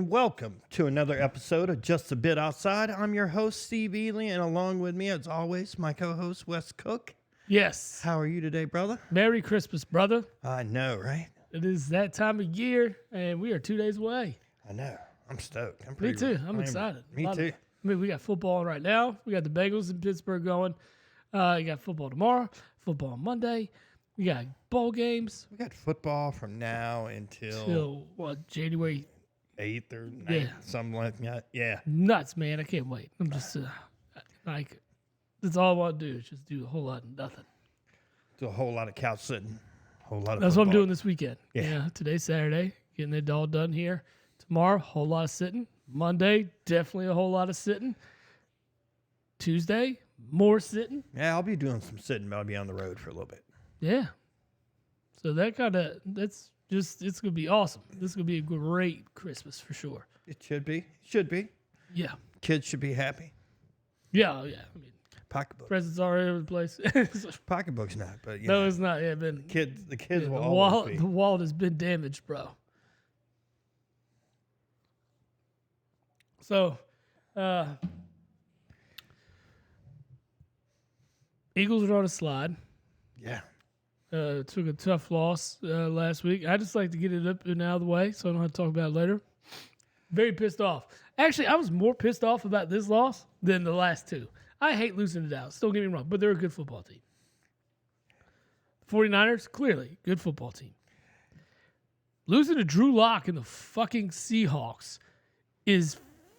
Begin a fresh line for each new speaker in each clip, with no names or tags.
and welcome to another episode of Just a Bit Outside. I'm your host, Steve Ely, and along with me, as always, my co-host, Wes Cook.
Yes.
How are you today, brother?
Merry Christmas, brother.
I know, right?
It is that time of year, and we are 2 days away.
I know. I'm stoked.
Me too. I'm excited.
Me too.
We got football right now. We got the Bengals in Pittsburgh going. You got football tomorrow, football on Monday. We got bowl games.
We got football from now until
Till, January
8th or 9th, something like that. Yeah.
Nuts, man. I can't wait. I'm just, that's all I want to do is just do a whole lot of nothing.
Do a whole lot of couch sitting. A whole lot of
That's
football.
what I'm doing this weekend.
Yeah.
Today's Saturday. Getting it all done here. Tomorrow, whole lot of sitting. Monday, definitely a whole lot of sitting. Tuesday, more sitting.
Yeah, I'll be doing some sitting, but I'll be on the road for a little bit.
Yeah. So it's going to be awesome. This is going to be a great Christmas for sure.
It should be. Should be.
Yeah.
Kids should be happy.
Yeah. I mean,
Pocketbook.
presents all over the place.
Pocketbook's not, but
No, it's not. Yeah,
the kids will
the
always be.
The wallet has been damaged, bro. So, Eagles are on a slide.
Yeah.
Took a tough loss last week. I just like to get it up and out of the way so I don't have to talk about it later. Very pissed off. Actually, I was more pissed off about this loss than the last two. I hate losing to Dallas. Don't get me wrong, but they're a good football team. 49ers, clearly, good football team. Losing to Drew Lock and the fucking Seahawks is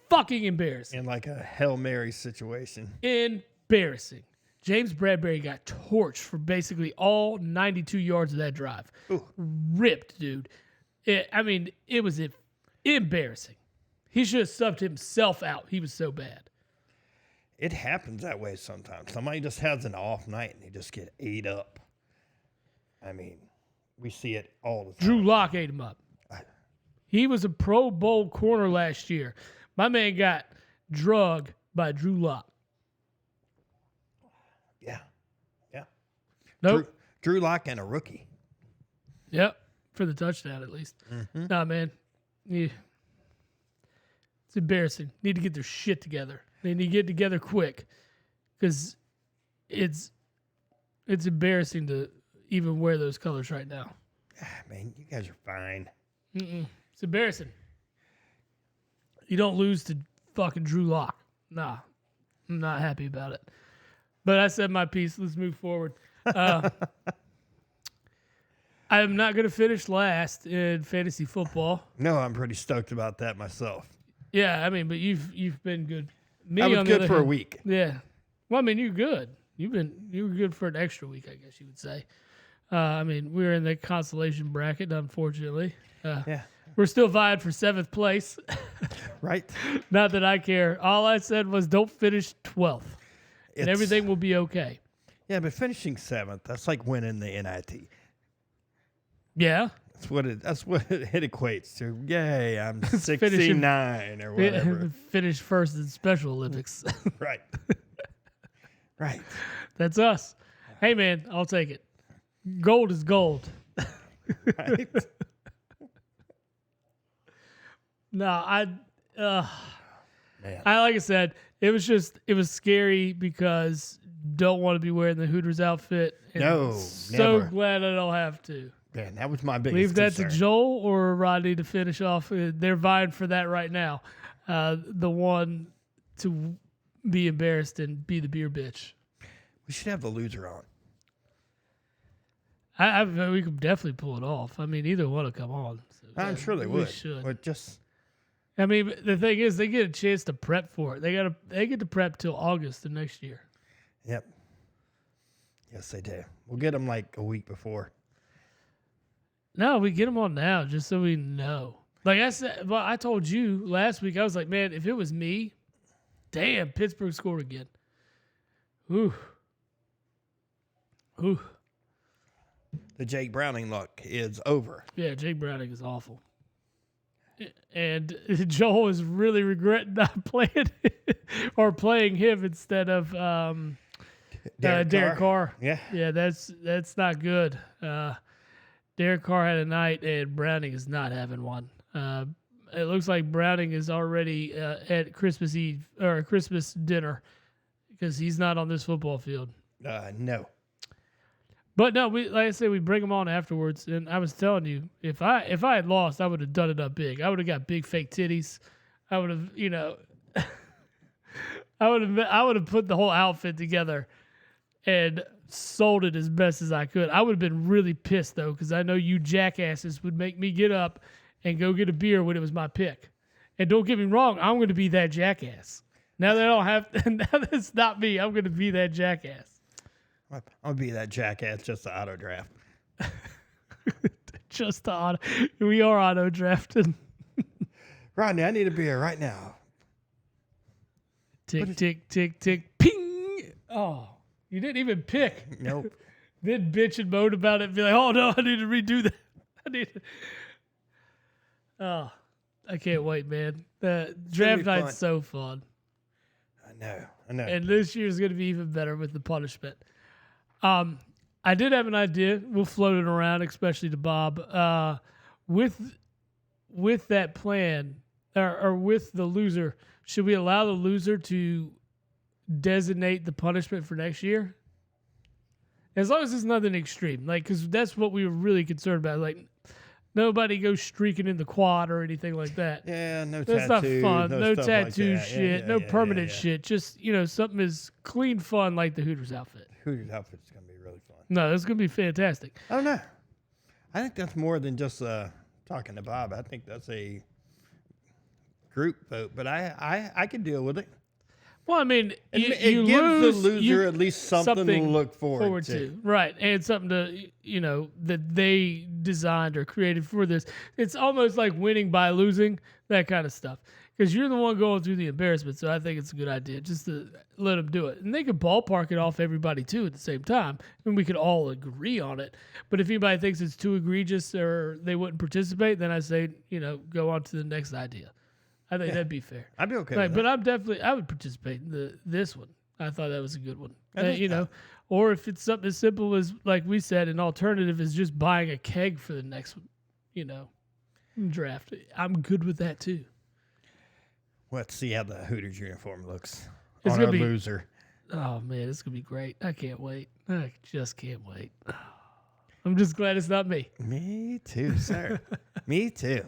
fucking embarrassing.
In like a Hail Mary situation.
Embarrassing. James Bradbury got torched for basically all 92 yards of that drive.
Ooh.
Ripped, dude. It was embarrassing. He should have subbed himself out. He was so bad.
It happens that way sometimes. Somebody just has an off night and they just get ate up. I mean, we see it all the time.
Drew Lock ate him up. He was a Pro Bowl corner last year. My man got drugged by Drew Lock.
Yeah. Yeah.
Nope.
Drew Lock and a rookie.
Yep. For the touchdown, at least.
Mm-hmm.
Nah, man. Yeah. It's embarrassing. Need to get their shit together. They need to get together quick. Because it's embarrassing to even wear those colors right now.
Man, you guys are fine.
It's embarrassing. You don't lose to fucking Drew Lock. Nah. I'm not happy about it. But I said my piece. Let's move forward. I am not going to finish last in fantasy football.
No, I'm pretty stoked about that myself.
Yeah, I mean, but you've been good. Me
I was
on the
good
other
for a
hand-
week.
Yeah. Well, I mean, you're good. You were good for an extra week, I guess you would say. We were in the consolation bracket, unfortunately.
Yeah.
We're still vying for 7th place.
Right?
Not that I care. All I said was don't finish 12th. And
It's-
everything will be okay.
Yeah, but finishing 7th, that's like winning the NIT.
Yeah.
That's what it equates to. Yay, I'm
finishing-
69 or whatever.
Finish first in Special Olympics.
Right. Right.
That's us. Hey, man, I'll take it. Gold is gold.
Right.
Man.
Man.
Like I said, it was scary because don't want to be wearing the Hooters outfit. And
No,
so
never.
glad I don't have to.
Man, that was my biggest
Leave that
concern.
to Joel or Rodney to finish off. They're vying for that right now. The one to be embarrassed and be the beer bitch.
We should have the loser on.
We could definitely pull it off. I mean, either one will come on. So,
I'm sure they
we
would.
should.
But just
I mean, the thing is, they get a chance to prep for it. They get to prep till August of next year.
yep. Yes, they do. We'll get them like a week before.
No, we get them on now just so we know. Like I said, well, I told you last week, I was like, man, if it was me, damn, Pittsburgh scored again. Ooh.
The Jake Browning luck is over.
Yeah, Jake Browning is awful. And Joel is really regretting not playing or playing him instead of Derek Carr.
Yeah.
That's not good. Derek Carr had a night, and Browning is not having one. It looks like Browning is already at Christmas Eve or Christmas dinner because he's not on this football field.
No.
But no, like I said, we bring him on afterwards. And I was telling you, if I had lost, I would have done it up big. I would have got big fake titties. I would have, I would have put the whole outfit together and sold it as best as I could. I would have been really pissed though, because I know you jackasses would make me get up and go get a beer when it was my pick. And don't get me wrong, I'm going to be that jackass. Now that I don't have, now that it's not me, I'm going to be that jackass.
I'm going to be that jackass, just the auto draft.
Just the auto. We are auto drafting.
Rodney, I need a beer right now.
Tick, tick, tick, tick, ping. Oh, you didn't even pick.
Nope.
Then bitch and moan about it and be like, oh no, I need to redo that. I need to. Oh, I can't wait, man. The draft night's so fun.
I know.
And this year's going to be even better with the punishment. I did have an idea. We'll float it around, especially to Bob. With that plan, or with the loser, should we allow the loser to designate the punishment for next year? As long as it's nothing extreme, because that's what we were really concerned about. Like, nobody goes streaking in the quad or anything like that.
Yeah, no
that's
tattoos.
That's not fun. No tattoo
like
shit. No permanent shit. Just, something is clean fun like the Hooters outfit.
Hooters outfit's going to be really fun.
No, it's going to be fantastic.
I don't know. I think that's more than just talking to Bob. I think that's a group vote, but I could deal with it.
Well, I mean,
it
you
gives
lose,
the loser at least something to look forward to.
Right, and something to, that they designed or created for this. It's almost like winning by losing, that kind of stuff. Because you're the one going through the embarrassment, so I think it's a good idea just to let them do it. And they could ballpark it off everybody, too, at the same time, and we could all agree on it. But if anybody thinks it's too egregious or they wouldn't participate, then I say, go on to the next idea. I think that'd be fair.
I'd be okay with
But
that.
I would participate in this one. I thought that was a good one. Or if it's something as simple as, like we said, an alternative is just buying a keg for the next, draft. I'm good with that too.
Let's see how the Hooters uniform looks
It's
on
gonna
our
be-
loser.
Oh man, it's gonna be great. I can't wait. I just can't wait. I'm just glad it's not me.
Me too, sir. Me too.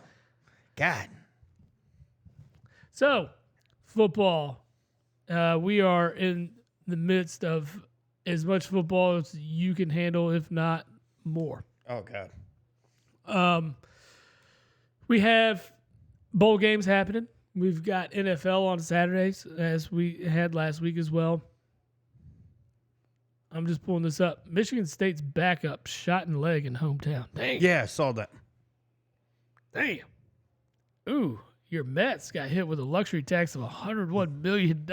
God.
So, football. We are in the midst of as much football as you can handle, if not more.
Oh, God.
We have bowl games happening. We've got NFL on Saturdays, as we had last week as well. I'm just pulling this up. Michigan State's backup shot in leg in hometown. Dang.
Yeah, I saw that.
Damn. Ooh. Your Mets got hit with a luxury tax of $101 million.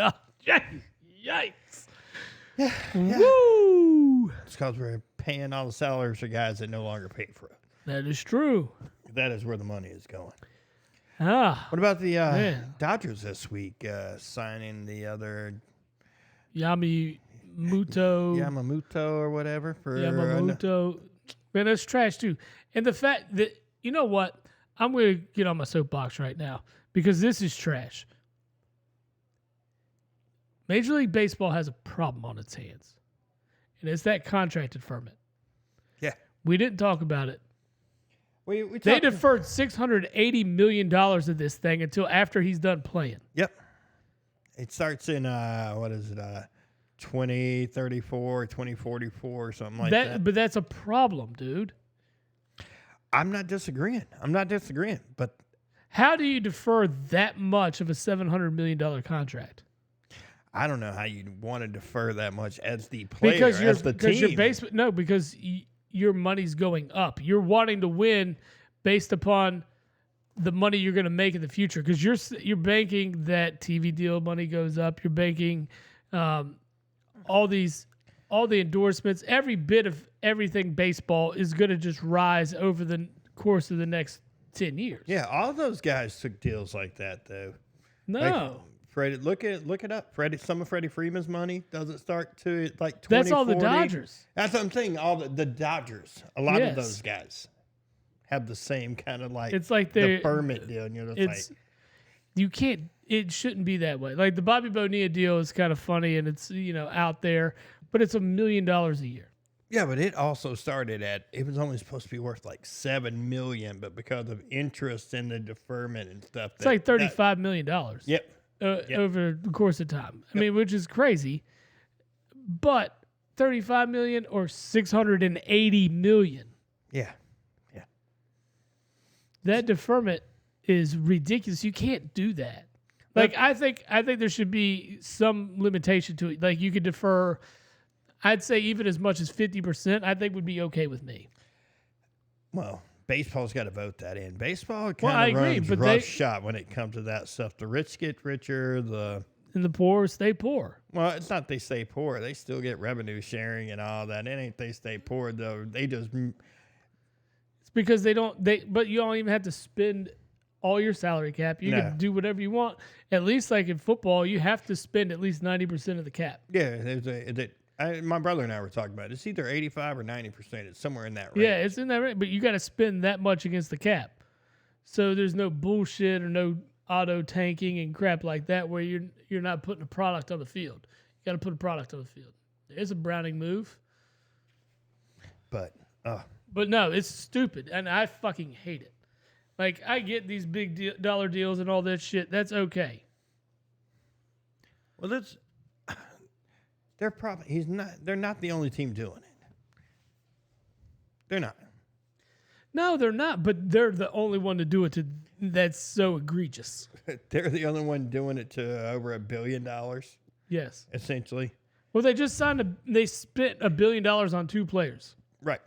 Yikes.
Yeah.
Woo!
It's because we're paying all the salaries for guys that no longer pay for it.
That is true.
That is where the money is going.
Ah.
What about the Dodgers this week signing the other
Yamamoto
or whatever for
Yamamoto. Man, that's trash too. And the fact that, you know what? I'm going to get on my soapbox right now because this is trash. Major League Baseball has a problem on its hands, and it's that contract deferment.
Yeah.
We didn't talk about it.
They
deferred $680 million of this thing until after he's done playing.
Yep. It starts in, 2034, 2044, or something like that.
But that's a problem, dude.
I'm not disagreeing. But
how do you defer that much of a $700 million contract?
I don't know how you'd want to defer that much as the player, as the team.
Because your money's going up. You're wanting to win based upon the money you're going to make in the future. Because you're banking that TV deal money goes up. You're banking all the endorsements. Every bit of everything baseball is going to just rise over the course of the next 10 years.
Yeah, all those guys took deals like that, though.
No.
Like, Freddie, look it up. Some of Freddie Freeman's money doesn't start to like 2040.
That's all the Dodgers.
That's what I'm saying. All the Dodgers. A lot of those guys have the same kind of like
It's like they're
deferment deal, and you're just like,
you can't. It shouldn't be that way. Like the Bobby Bonilla deal is kind of funny and it's out there, but it's $1 million a year.
yeah, but it also started at it was only supposed to be worth like $7 million, but because of interest and the deferment and stuff,
It's like $35 million.
Yep.
Over the course of time. I mean, which is crazy, but 35 million or 680 million.
Yeah.
That deferment is ridiculous. You can't do that. Like I think there should be some limitation to it. Like you could defer, I'd say even as much as 50%, I think would be okay with me.
Well, baseball's got to vote that in. Baseball
I
kind of
agree,
runs
but
roughshod when it comes to that stuff. The rich get richer.
And the poor stay poor.
Well, it's not they stay poor. They still get revenue sharing and all that. It ain't they stay poor though. They just
It's because but you don't even have to spend all your salary cap. You can do whatever you want. At least like in football, you have to spend at least 90% of the cap.
Yeah, my brother and I were talking about it. It's either 85 or 90%. It's somewhere in that range.
Yeah, it's in that range, but you got to spend that much against the cap. So there's no bullshit or no auto tanking and crap like that where you're not putting a product on the field. You got to put a product on the field. There's a Browning move.
But
no, it's stupid, and I fucking hate it. Like, I get these big dollar deals and all that shit. That's okay.
Well, they're not the only team doing it. They're not.
No, they're not, but they're the only one to do it that's so egregious.
They're the only one doing it to over $1 billion.
Yes.
Essentially.
Well, they just they spent $1 billion on 2 players.
Right.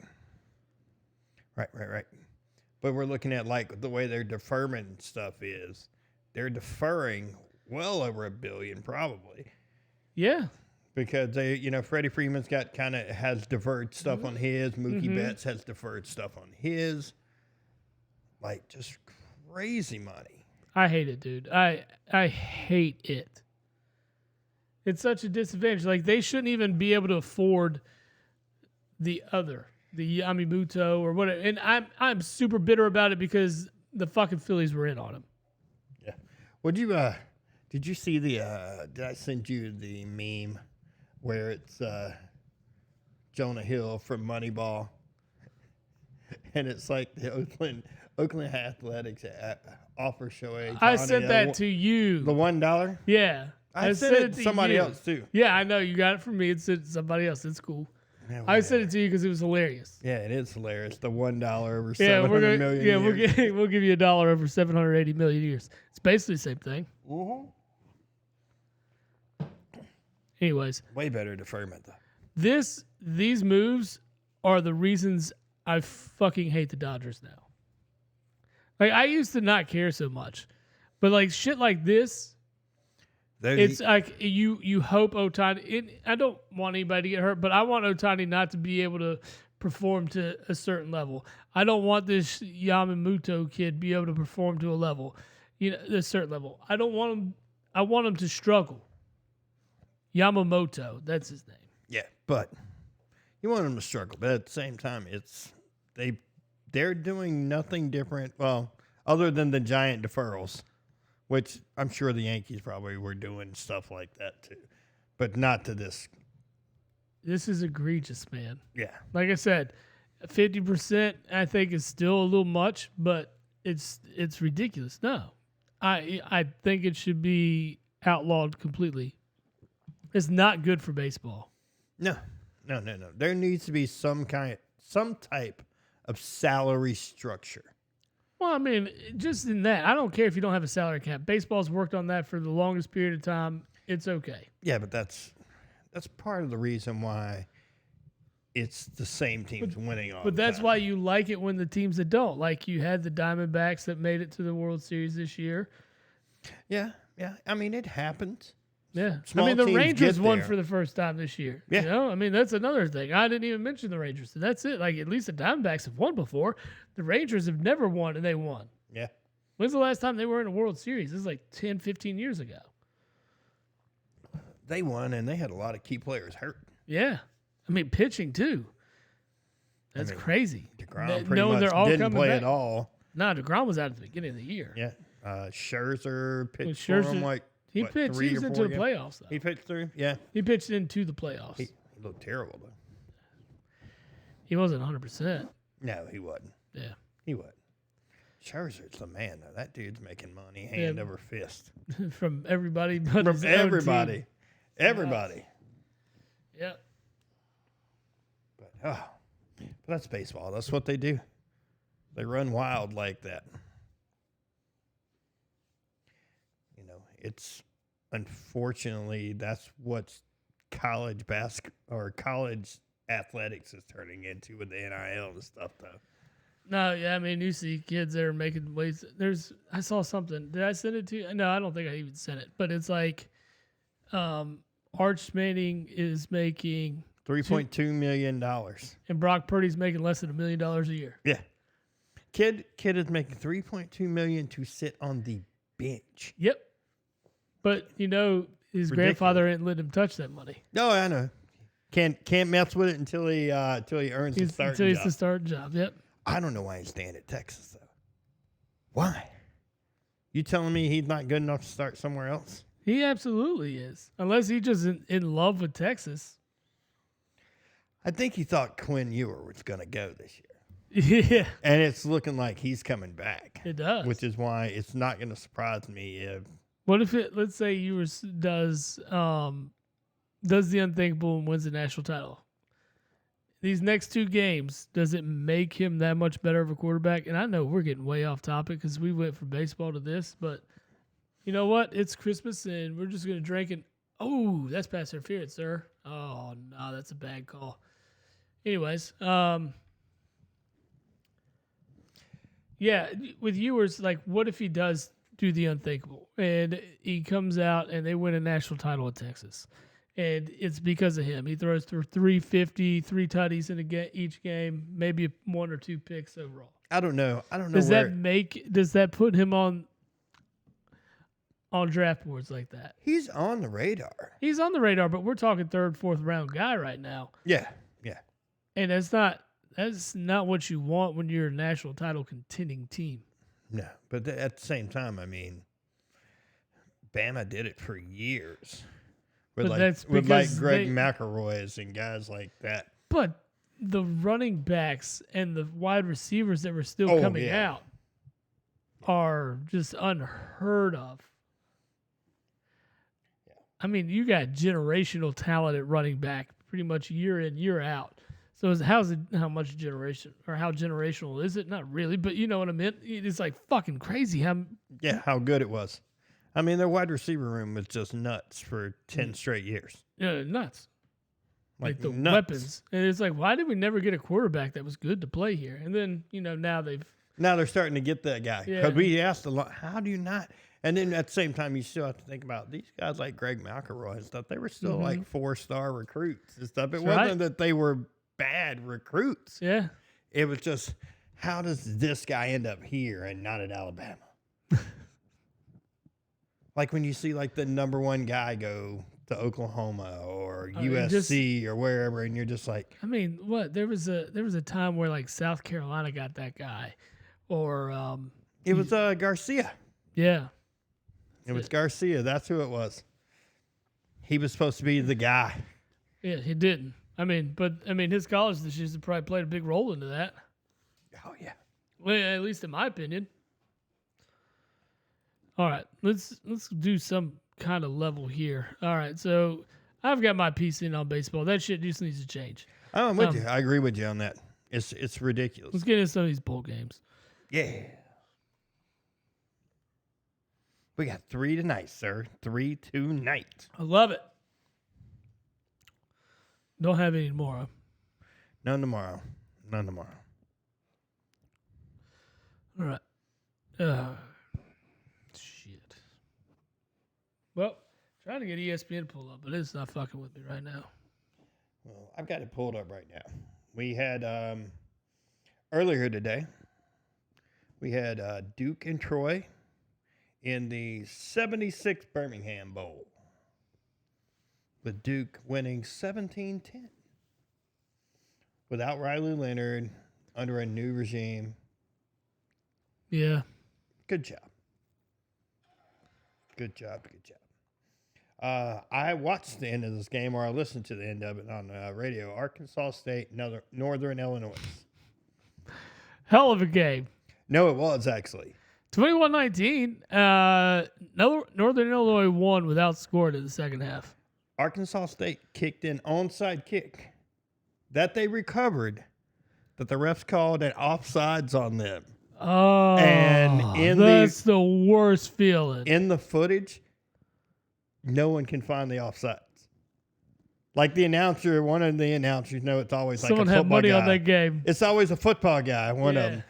But we're looking at like the way their deferment stuff is. They're deferring well over $1 billion probably.
Yeah.
Because Freddie Freeman's has deferred stuff on his. Mookie Betts has deferred stuff on his. Like just crazy money.
I hate it, dude. I hate it. It's such a disadvantage. Like they shouldn't even be able to afford the Yamamoto or whatever. And I'm super bitter about it because the fucking Phillies were in on him.
Yeah. Did you see did I send you the meme where it's Jonah Hill from Moneyball? And it's like the Oakland Athletics offer Shohei.
I sent that to you.
The $1?
Yeah.
I sent it to somebody else too.
Yeah, I know. You got it from me. It's somebody else. It's cool. Yeah, I sent it to you because it was hilarious.
Yeah, it is hilarious. The $1 over 700 million.
Yeah, we'll give you $1 over 780 million years. It's basically the same thing.
Mm-hmm.
Anyways,
way better deferment though.
These moves are the reasons I fucking hate the Dodgers now. Like I used to not care so much, but like shit like this. It's like you hope Ohtani. I don't want anybody to get hurt, but I want Ohtani not to be able to perform to a certain level. I don't want this Yamamoto kid be able to perform to a level, a certain level. I don't want him. I want him to struggle. Yamamoto, that's his name.
Yeah, but you want him to struggle, but at the same time, they're doing nothing different. Well, other than the giant deferrals. Which I'm sure the Yankees probably were doing stuff like that too, but not to this.
This is egregious, man.
Yeah.
Like I said, 50% I think is still a little much, but it's ridiculous. No, I think it should be outlawed completely. It's not good for baseball.
No. There needs to be some type of salary structure.
Well, I mean, just in that, I don't care if you don't have a salary cap. Baseball's worked on that for the longest period of time. It's okay.
Yeah, but that's part of the reason why it's the same teams winning all.
But that's why you like it when the teams that don't. Like you had the Diamondbacks that made it to the World Series this year.
Yeah. I mean, it happens.
Yeah.
Small
I mean, the
teams
Rangers
get
won
there.
for the first time this year.
Yeah.
I mean, that's another thing. I didn't even mention the Rangers. So that's it. Like, at least the Diamondbacks have won before. The Rangers have never won, and they won.
Yeah.
When's the last time they were in a World Series? This is like 10, 15 years ago.
They won, and they had a lot of key players hurt.
Yeah. I mean, pitching, too. That's crazy.
DeGrom pretty
knowing
much
they're all
didn't
coming
play
back.
at all.
Nah, DeGrom was out at the beginning of the year.
Yeah. Scherzer pitched
Scherzer-
for him like
He
what,
pitched.
3
He was
or
into
4
the
games?
playoffs, though.
He pitched through? Yeah.
He pitched into the playoffs.
He looked terrible, though.
He wasn't 100%.
No, he wasn't.
Yeah.
He wasn't. Scherzer's the man, though. That dude's making money hand over fist.
From everybody but
From
his own
everybody.
team.
Everybody.
Yeah.
But that's baseball. That's what they do. They run wild like that. You know, it's unfortunately that's what college basketball or college athletics is turning into with the NIL and stuff, though.
No, yeah, I mean, you see kids that are making ways. I saw something. Did I send it to you? No, I don't think I even sent it. But it's like, Arch Manning is making
$3.2 million.
and Brock Purdy's making less than $1 million a year.
Yeah, kid is making $3.2 million to sit on the bench.
Yep. But his
Ridiculous.
grandfather ain't let him touch that money.
No, I know. Can't mess with it until he earns his starting
Until he's
job.
the starting job. Yep.
I don't know why he's staying at Texas, though. Why? You telling me he's not good enough to start somewhere else?
He absolutely is. Unless he's just in love with Texas.
I think he thought Quinn Ewer was going to go this year.
Yeah.
And it's looking like he's coming back.
It does.
Which is why it's not going to surprise me if...
What if let's say Ewers does the unthinkable and wins the national title? These next 2 games, does it make him that much better of a quarterback? And I know we're getting way off topic because we went from baseball to this, but you know what? It's Christmas and we're just going to drink and, oh, that's pass interference, sir. Oh, no, that's a bad call. Anyways, yeah, with Ewers, like, what if he does do the unthinkable and he comes out and they win a national title in Texas? And it's because of him. He throws for 350, 3 tutties in each game, maybe 1 or 2 picks overall.
I don't know.
Does that put him on draft boards like that?
He's on the radar.
He's on the radar, but we're talking 3rd, 4th round guy right now.
Yeah.
And that's not what you want when you're a national title contending team.
No, but at the same time, I mean, Bama did it for years. With Greg McElroy's and guys like that.
But the running backs and the wide receivers that were still coming out are just unheard of. Yeah. I mean, you got generational talent at running back pretty much year in, year out. So how generational is it? Not really, but you know what I meant. It's like fucking crazy
how good it was. I mean, their wide receiver room was just nuts for 10 straight years.
Yeah, nuts. Like the
nuts.
Weapons. And it's like, why did we never get a quarterback that was good to play here? And then, now
they're starting to get that guy. Because we asked a lot, how do you not? And then at the same time, you still have to think about these guys like Greg McElroy and stuff. They were still like 4-star recruits and stuff. It wasn't that they were bad recruits.
Yeah.
It was just, how does this guy end up here and not at Alabama? Like when you see like the number 1 guy go to Oklahoma or USC or wherever, and you're just like,
I mean, what? There was a time where like South Carolina got that guy, or
it was Garcia.
Yeah,
it was Garcia. That's who it was. He was supposed to be the guy.
Yeah, he didn't. His college decisions probably played a big role into that.
Oh yeah.
Well, at least in my opinion. All right, let's do some kind of level here. All right, so I've got my piece in on baseball. That shit just needs to change.
I'm with you. I agree with you on that. It's ridiculous.
Let's get into some of these bowl games.
Yeah. We got 3 tonight, sir. 3 tonight.
I love it. Don't have any tomorrow.
None tomorrow.
All right. Shit. Well, trying to get ESPN pulled up, but it's not fucking with me right now.
Well, I've got it pulled up right now. We had earlier today, we had Duke and Troy in the 76 Birmingham Bowl, with Duke winning 17-10. without Riley Leonard, under a new regime.
Yeah.
Good job. Good job. I watched the end of this game, or I listened to the end of it on radio. Arkansas State, Northern Illinois.
Hell of a game.
No, it was actually.
21-19. Northern Illinois won without scoring in the second half.
Arkansas State kicked an onside kick that they recovered, that the refs called an offsides on them.
Oh,
and
that's the worst feeling.
In the footage, no one can find the offsides. Like one of the announcers, it's always
someone
like a football
had money
guy.
on that game.
It's always a football guy, one of them.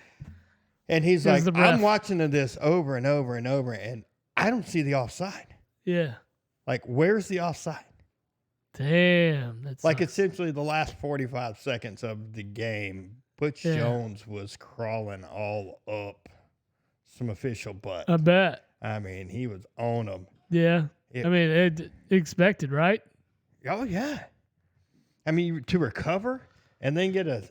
And he's like, I'm watching this over and over and over, and I don't see the offside.
Yeah.
Like, where's the offside?
Damn. That's
like, essentially the last 45 seconds of the game, Butch Jones was crawling all up some official butt.
I bet.
I mean, he was on them.
Yeah. Expected, right?
Oh, yeah. I mean, to recover and then get a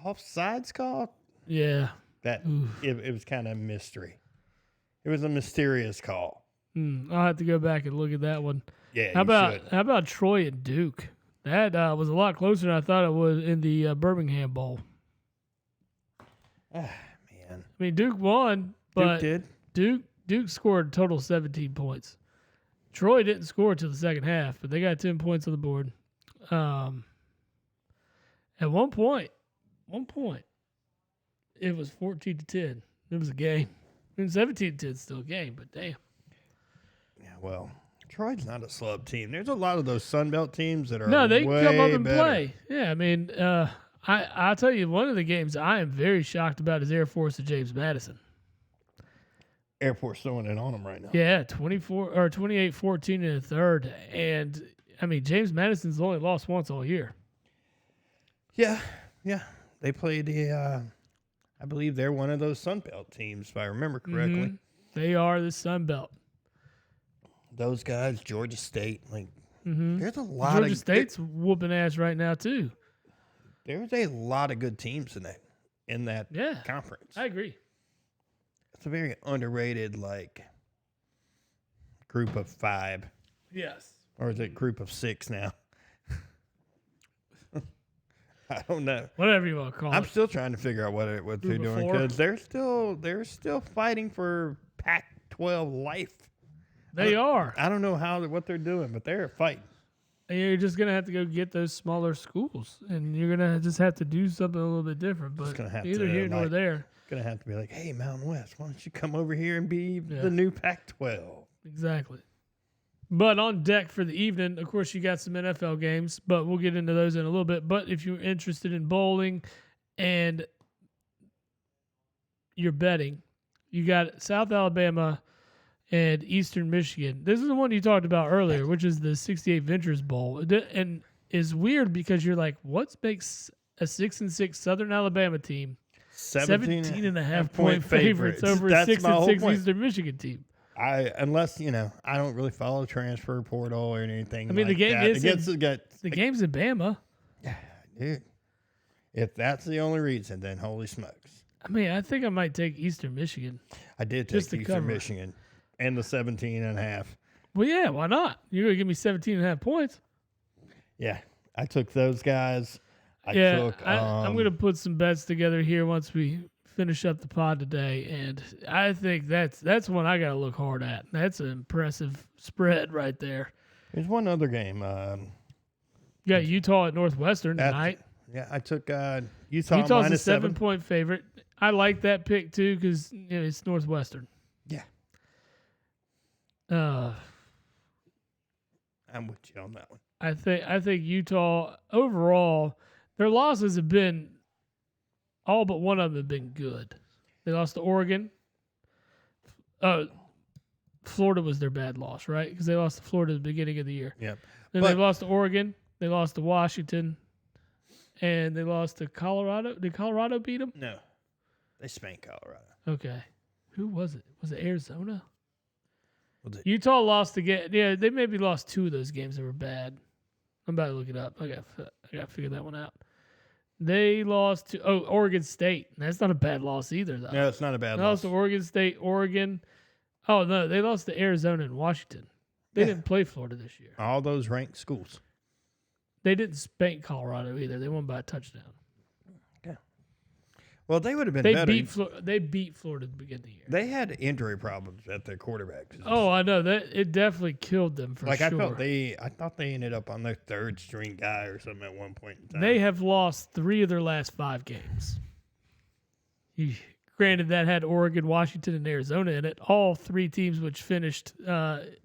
offsides call?
Yeah.
It was kind of a mystery. It was a mysterious call.
I'll have to go back and look at that one.
Yeah,
how about Troy and Duke? That was a lot closer than I thought it was in the Birmingham Bowl.
Man.
I mean, Duke won, but
Duke did.
Duke scored a total of 17 points. Troy didn't score until the second half, but they got 10 points on the board. At one point, it was 14-10. It was a game. I mean, 17-10 is still a game, but damn.
Yeah, well, Troy's not a slub team. There's a lot of those Sun Belt teams that are
they can come up and
better.
play. Yeah, I mean, I'll tell you, one of the games I am very shocked about is Air Force and James Madison.
Air Force throwing it on them right now.
Yeah, 28-14 in the third. And, I mean, James Madison's only lost once all year.
Yeah. They played I believe they're one of those Sun Belt teams, if I remember correctly.
Mm-hmm. They are the Sun Belt.
Those guys, Georgia State, there's a lot
Georgia State's whooping ass right now, too.
There's a lot of good teams in that conference.
I agree.
It's a very underrated, group of 5.
Yes.
Or is it group of 6 now? I don't know.
Whatever you want to call it.
I'm still trying to figure out what they're doing because they're still fighting for Pac-12 life.
They are.
I don't know what they're doing, but they're fighting.
And you're just gonna have to go get those smaller schools, and you're gonna just have to do something a little bit different. But neither here nor there.
Gonna have to be like, hey, Mountain West, why don't you come over here and be the new Pac-12?
Exactly. But on deck for the evening, of course, you got some NFL games, but we'll get into those in a little bit. But if you're interested in bowling and you're betting, you got South Alabama and Eastern Michigan. This is the one you talked about earlier, which is the 68 Ventures Bowl. And it's weird because you're like, what makes a 6-6 Southern Alabama team 17.5 point favorites over a 6-6 Eastern Michigan team?
Unless I don't really follow transfer portal or anything.
I mean, the game is the game's in Bama.
Yeah, dude. If that's the only reason, then holy smokes.
I mean, I think I might take Eastern Michigan.
I did take Eastern Michigan and the 17.5.
Well, yeah, why not? You're gonna give me 17.5 points.
Yeah, I took those guys.
I'm gonna put some bets together here once we finish up the pod today, and I think that's one I gotta look hard at. That's an impressive spread right there.
There's one other game.
You got Utah at Northwestern tonight.
Yeah, I took Utah.
Utah's
minus
a 7-point favorite. I like that pick too because it's Northwestern.
Yeah. I'm with you on that one.
I think Utah overall, their losses have been all but one of them have been good. They lost to Oregon. Florida was their bad loss, right? Because they lost to Florida at the beginning of the year.
Yep.
Then they lost to Oregon. They lost to Washington. And they lost to Colorado. Did Colorado beat them?
No. They spanked Colorado.
Okay. Who was it? Was it Arizona?
Was it?
Utah lost again. Yeah, they maybe lost 2 of those games that were bad. I'm about to look it up. I got to figure that one out. They lost to Oregon State. That's not a bad loss either, though.
No, it's not a bad
They
loss.
lost to Oregon State, Oregon. Oh no, they lost to Arizona and Washington. They didn't play Florida this year.
All those ranked schools.
They didn't spank Colorado either. They won by a touchdown.
Okay. Well, they would have been
They
better.
they beat Florida at the beginning of the year.
They had injury problems at their quarterback position.
Oh, I know that it definitely killed them for sure.
I thought they ended up on their third string guy or something at one point in time.
They have lost 3 of their last 5 games. Granted, that had Oregon, Washington, and Arizona in it. All 3 teams which finished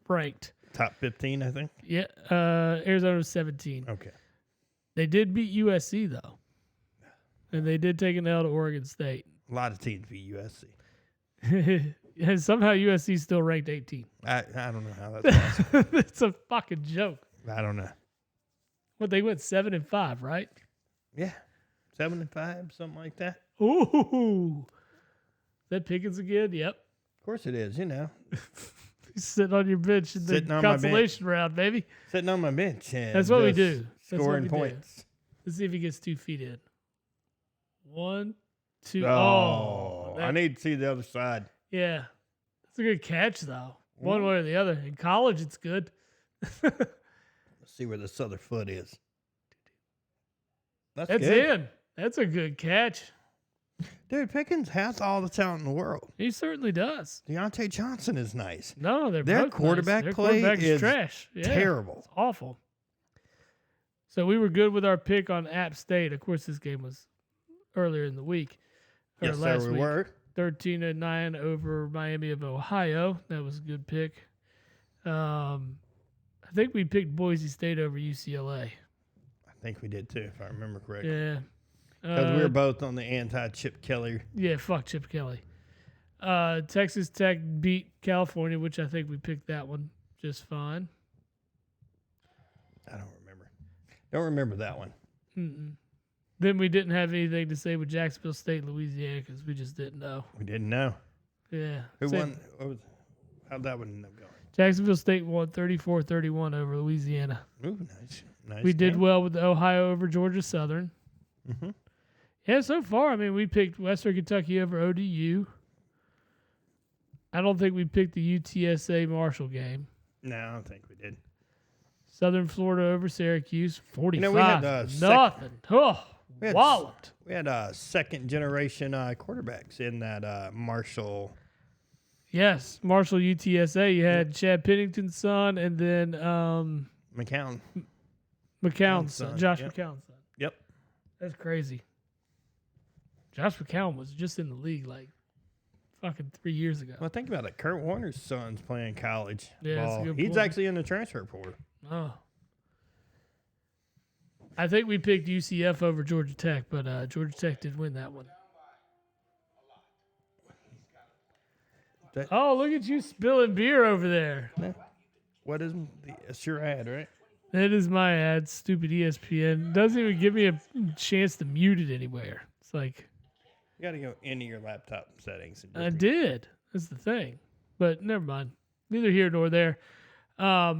ranked.
Top 15, I think.
Yeah, Arizona was 17.
Okay.
They did beat USC though, and they did take an L to Oregon State.
A lot of teams beat USC.
And somehow USC still ranked 18.
I don't know how that's possible.
It's a fucking joke.
I don't know.
What, they went 7-5, right?
Yeah. 7-5, something like that.
Ooh. Is that Pickens again? Yep.
Of course it is, you know.
He's sitting on your bench in the
Sitting on my
consolation round, baby.
Sitting on my bench and
That's what we
just
do. That's what
scoring
we do.
points.
Let's see if he gets 2 feet in. 1, 2.
Oh, I
that-
need to see the other side.
Yeah. That's a good catch, though. One way or the other. In college, it's good.
Let's see where this other foot is. That's
That's
good.
in. That's a good catch.
Dude, Pickens has all the talent in the world.
He certainly does.
Deontay Johnson is nice.
No, they're
Their
both nice.
quarterback
Their
play
quarterback
is
trash. Yeah,
Terrible.
it's awful. So we were good with our pick on App State. Of course, this game was earlier in the week. Or
Yes,
last
sir, we
week.
were.
13-9 over Miami of Ohio. That was a good pick. I think we picked Boise State over UCLA.
I think we did too, if I remember correctly.
Yeah.
Because we were both on the anti-Chip Kelly.
Yeah, fuck Chip Kelly. Texas Tech beat California, which I think we picked that one just fine.
I don't remember. Don't remember that one.
Mm-mm. Then we didn't have anything to say with Jacksonville State and Louisiana because we just didn't know.
We didn't know.
Yeah.
Who won? How'd that one end up going?
Jacksonville State won 34-31 over Louisiana.
Ooh, nice. Nice.
We did
game.
well with the Ohio over Georgia Southern.
Mm-hmm.
Yeah, so far, I mean, we picked Western Kentucky over ODU. I don't think we picked the UTSA Marshall game.
No, I don't think we did.
Southern Florida over Syracuse, 45.
we had,
nothing.
we had
Walloped.
We had second generation quarterbacks in that Marshall.
Yes, Marshall UTSA. You had Chad Pennington's son and then
McCown.
McCown's son,
son,
Josh
yep.
McCown's son.
Yep.
That's crazy. Josh McCown was just in the league like fucking 3 years ago.
Well, think about it. Kurt Warner's son's playing college
Yeah, that's a
ball.
good
He's
point.
actually in the transfer portal.
Oh. I think we picked UCF over Georgia Tech, but Georgia Tech did win that one. Oh, look at you spilling beer over there.
What is it's your ad, right?
That is my ad, stupid ESPN. Doesn't even give me a chance to mute it anywhere. It's like,
You got to go into your laptop settings. And
I did. That's the thing. But never mind. Neither here nor there. All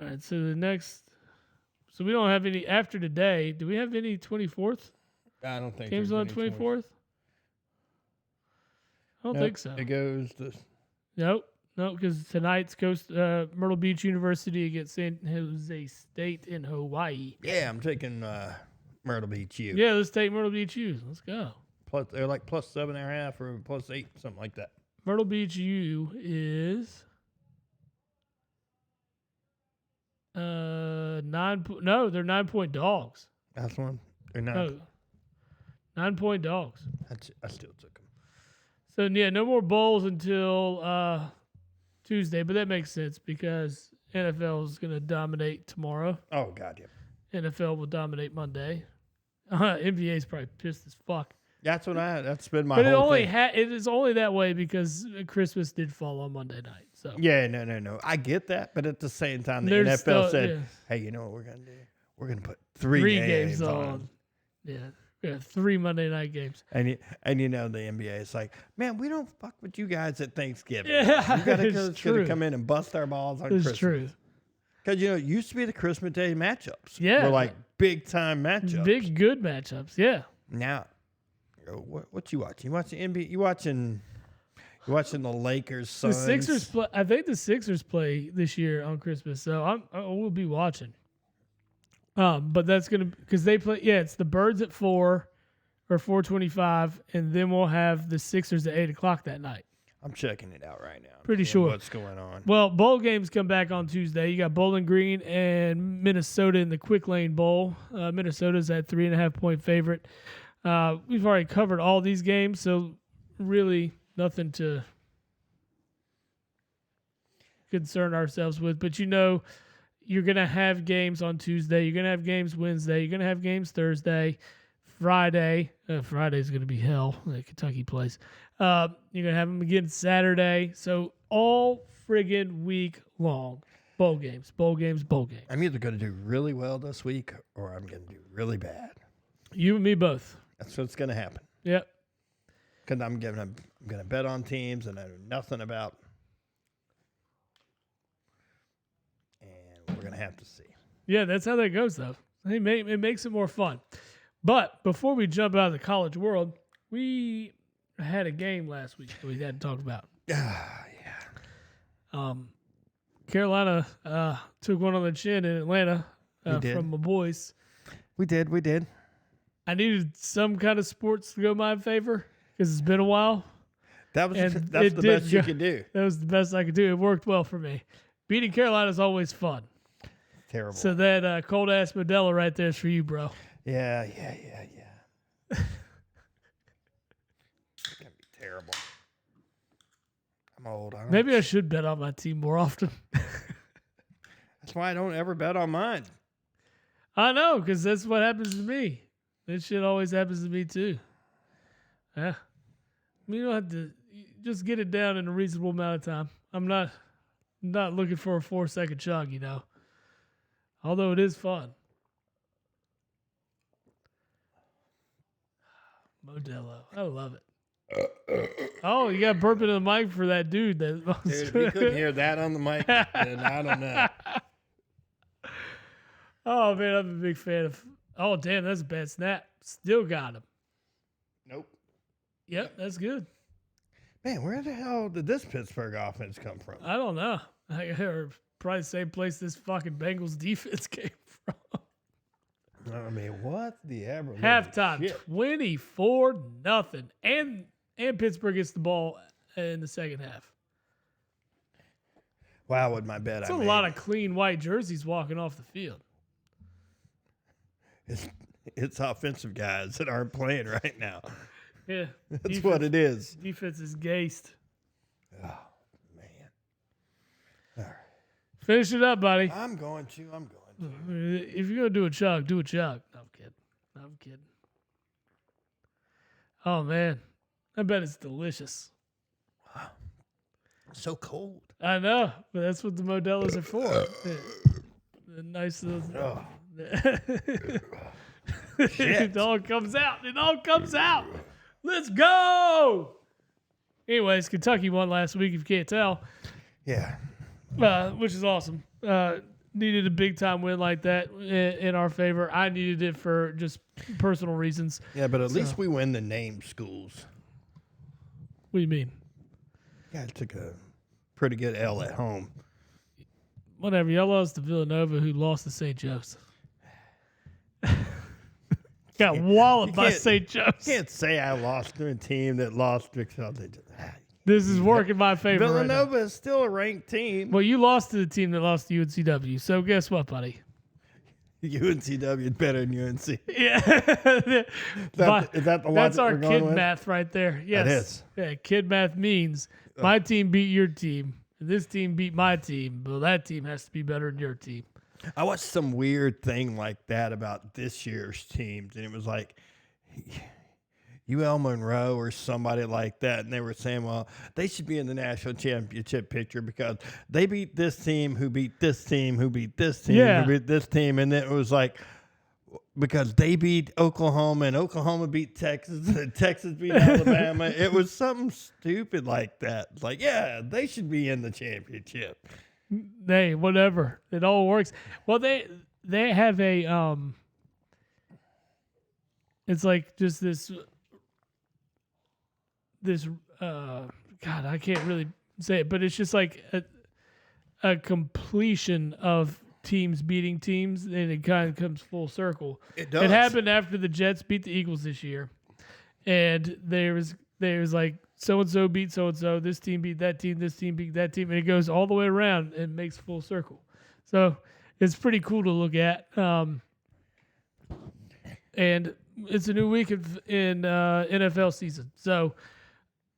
right, so the next. So we don't have any after today. Do we have any 24th
I don't think
games
there's
on
any
24th? I don't
Nope,
think so.
It goes to
Nope. No, because tonight's Myrtle Beach University against San Jose State in Hawaii.
yeah. I'm taking Myrtle Beach U.
Yeah, let's take Myrtle Beach U. Let's go.
Plus they're like plus 7.5 or plus 8, something like that.
Myrtle Beach U is 9. No, they're 9-point dogs.
That's one. They're not.
No, 9-point dogs.
I still took them.
So yeah, no more bowls until Tuesday, but that makes sense because NFL is going to dominate tomorrow.
Oh God, yeah.
NFL will dominate Monday. NBA is probably pissed as fuck.
That's been my
But
whole thing.
it is only that way because Christmas did fall on Monday night. So
Yeah, no. I get that, but at the same time, the
There's
NFL
still-
said,
yeah.
"Hey, you know what we're gonna do? We're gonna put three
games
games
on. Yeah. We have 3 Monday night games.
And you know the NBA is like, man, we don't fuck with you guys at Thanksgiving.
Yeah,
you gotta
it's
gotta
true.
come in and bust our balls on
It's
Christmas.
true.
Because, it used to be the Christmas Day matchups.
Yeah.
Were like big-time matchups.
Big, good matchups. Yeah.
Now, what you watching? You watching NBA? You watching the Lakers, Suns?
The Sixers play. I think the Sixers play this year on Christmas, so I will be watching. But that's gonna because they play. Yeah, it's the Birds at 4 or 4:25, and then we'll have the Sixers at 8:00 that night.
I'm checking it out right now.
Pretty sure
what's going on.
Well, bowl games come back on Tuesday. You got Bowling Green and Minnesota in the Quick Lane Bowl. Minnesota's at 3.5-point favorite. We've already covered all these games, so really nothing to concern ourselves with. But you're going to have games on Tuesday. You're going to have games Wednesday. You're going to have games Thursday, Friday. Friday's going to be hell that Kentucky plays. You're going to have them again Saturday. So all friggin' week long. Bowl games, bowl games, bowl games.
I'm either going to do really well this week or I'm going to do really bad.
You and me both.
That's what's going to happen.
Yep.
Because I'm going to bet on teams and I know nothing about. And we're going to have to see.
Yeah, that's how that goes, though. It makes it more fun. But before we jump out of the college world, we had a game last week that we had to talk about.
Yeah.
Carolina took one on the chin in Atlanta from my boys.
We did.
I needed some kind of sports to go my favor because it's been a while.
That's the best you could do.
That was the best I could do. It worked well for me. Beating Carolina is always fun.
Terrible.
So that cold-ass Modelo right there is for you, bro.
Yeah. It's going to be terrible. I'm old.
Maybe I should bet on my team more often.
That's why I don't ever bet on mine.
I know, because that's what happens to me. That shit always happens to me, too. Yeah. You don't have to just get it down in a reasonable amount of time. I'm not looking for a 4-second chug, Although it is fun. Modelo. I love it. Oh, you got burping in the mic for that dude.
Dude, if you couldn't hear that on the mic, then I don't know.
Oh, man, I'm a big fan of... Oh, damn, that's a bad snap. Still got him.
Nope.
Yep, that's good.
Man, where the hell did this Pittsburgh offense come from?
I don't know. I heard probably the same place this fucking Bengals defense came from.
I mean, what the ever?
Halftime, 24-0. And Pittsburgh gets the ball in the second half.
Wow, what my bet
It's
I
a
made.
lot of clean white jerseys walking off the field.
It's offensive guys that aren't playing right now.
Yeah.
That's what it is.
Defense is gaced.
Oh, man. All right.
Finish it up, buddy.
I'm going to.
If you're going to do a chug, do a chug. No, I'm kidding. Oh, man. I bet it's delicious.
Wow. So cold.
I know, but that's what the Modelos are for. The nice little...
Oh.
It all comes out. Let's go. Anyways, Kentucky won last week, if you can't tell.
Yeah.
Which is awesome. Needed a big-time win like that in our favor. I needed it for just personal reasons.
Yeah, but at least we win the name schools.
What do you mean?
Yeah, I took a pretty good L at home.
Whatever. Y'all lost to Villanova, who lost to St. Joe's. Got walloped by St. Joe's.
Can't say I lost to a team that lost because they just...
This is working my favor.
Villanova
right now.
is still a ranked team.
Well, you lost to the team that lost to UNCW. So guess what, buddy?
UNCW is better than UNC.
Yeah.
Is that the one
That's
that
our
we're going
kid
with?
math right there. Yes.
That is.
Yeah, kid math means my team beat your team. And this team beat my team. Well, that team has to be better than your team.
I watched some weird thing like that about this year's teams, and it was like UL Monroe or somebody like that, and they were saying, well, they should be in the national championship picture because they beat this team who beat this team who beat this team who beat this team, and it was like because they beat Oklahoma and Oklahoma beat Texas and Texas beat Alabama. It was something stupid like that. It's like, yeah, they should be in the championship.
Hey, whatever. It all works. Well, they have a it's like just this God, I can't really say it, but it's just like a completion of teams beating teams, and it kind of comes full circle.
It does.
It happened after the Jets beat the Eagles this year, and there was like so and so beat so and so. This team beat that team. This team beat that team, and it goes all the way around and makes full circle. So it's pretty cool to look at. And it's a new week in NFL season, so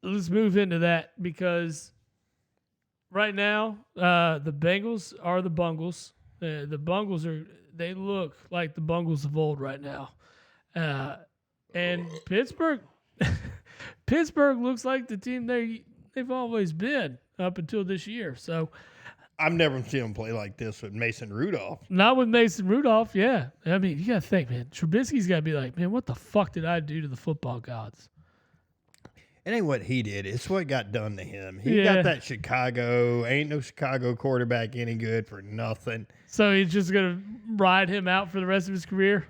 let's move into that because right now the Bengals are the Bungles. The Bungles they look like the Bungles of old right now, and Pittsburgh looks like the team they've always been up until this year. So
I've never seen him play like this with Mason Rudolph.
not with Mason Rudolph, yeah. I mean, you got to think, man. Trubisky's got to be like, man, what the fuck did I do to the football gods?
It ain't what he did. It's what got done to him. He got that Chicago. Ain't no Chicago quarterback any good for nothing.
So he's just going to ride him out for the rest of his career?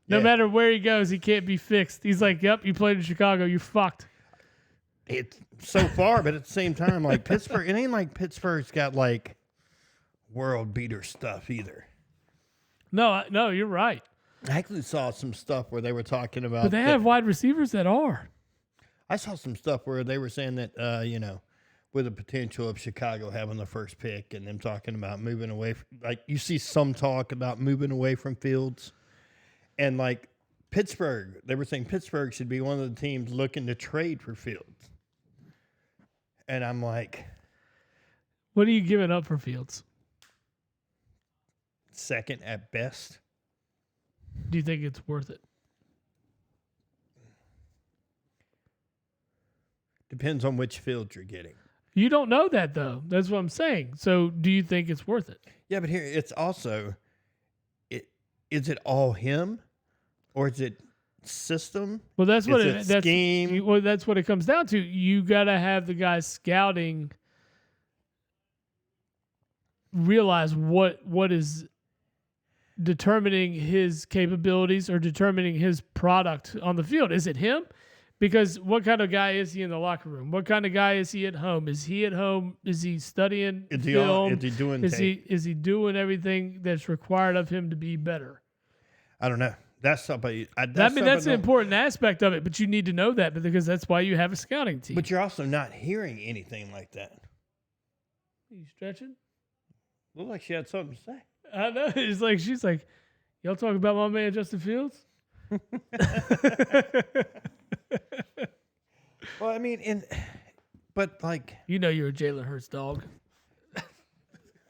No matter where he goes, he can't be fixed. He's like, yep, you played in Chicago. You're fucked.
It's so far, but at the same time, like Pittsburgh, it ain't like Pittsburgh's got like world beater stuff either.
No, you're right.
I actually saw some stuff where they were talking about.
But they have wide receivers that are.
I saw some stuff where they were saying that, with the potential of Chicago having the first pick and them talking about moving away. Like you see some talk about moving away from Fields. And like Pittsburgh, they were saying Pittsburgh should be one of the teams looking to trade for Fields. And I'm like,
what are you giving up for Fields?
second at best.
Do you think it's worth it?
Depends on which Fields you're getting.
You don't know that, though. That's what I'm saying. So do you think it's worth it?
Yeah, but here, it's also, is it all him or is it system?
Well, that's what
Is it scheme?
That's what it comes down to. You got to have the guys scouting realize what is determining his capabilities or determining his product on the field. Is it him? Because what kind of guy is he in the locker room? What kind of guy is he at home? Is he at home? Is he studying film?
Is he doing
tape? Is he doing everything that's required of him to be better?
I don't know. That's something.
That's an important aspect of it, but you need to know that because that's why you have a scouting team.
But you're also not hearing anything like that.
Are you stretching?
Looked like she had something to say.
I know. It's like she's like, y'all talking about my man Justin Fields?
Well, I mean, but like,
you know, you're a Jalen Hurts dog.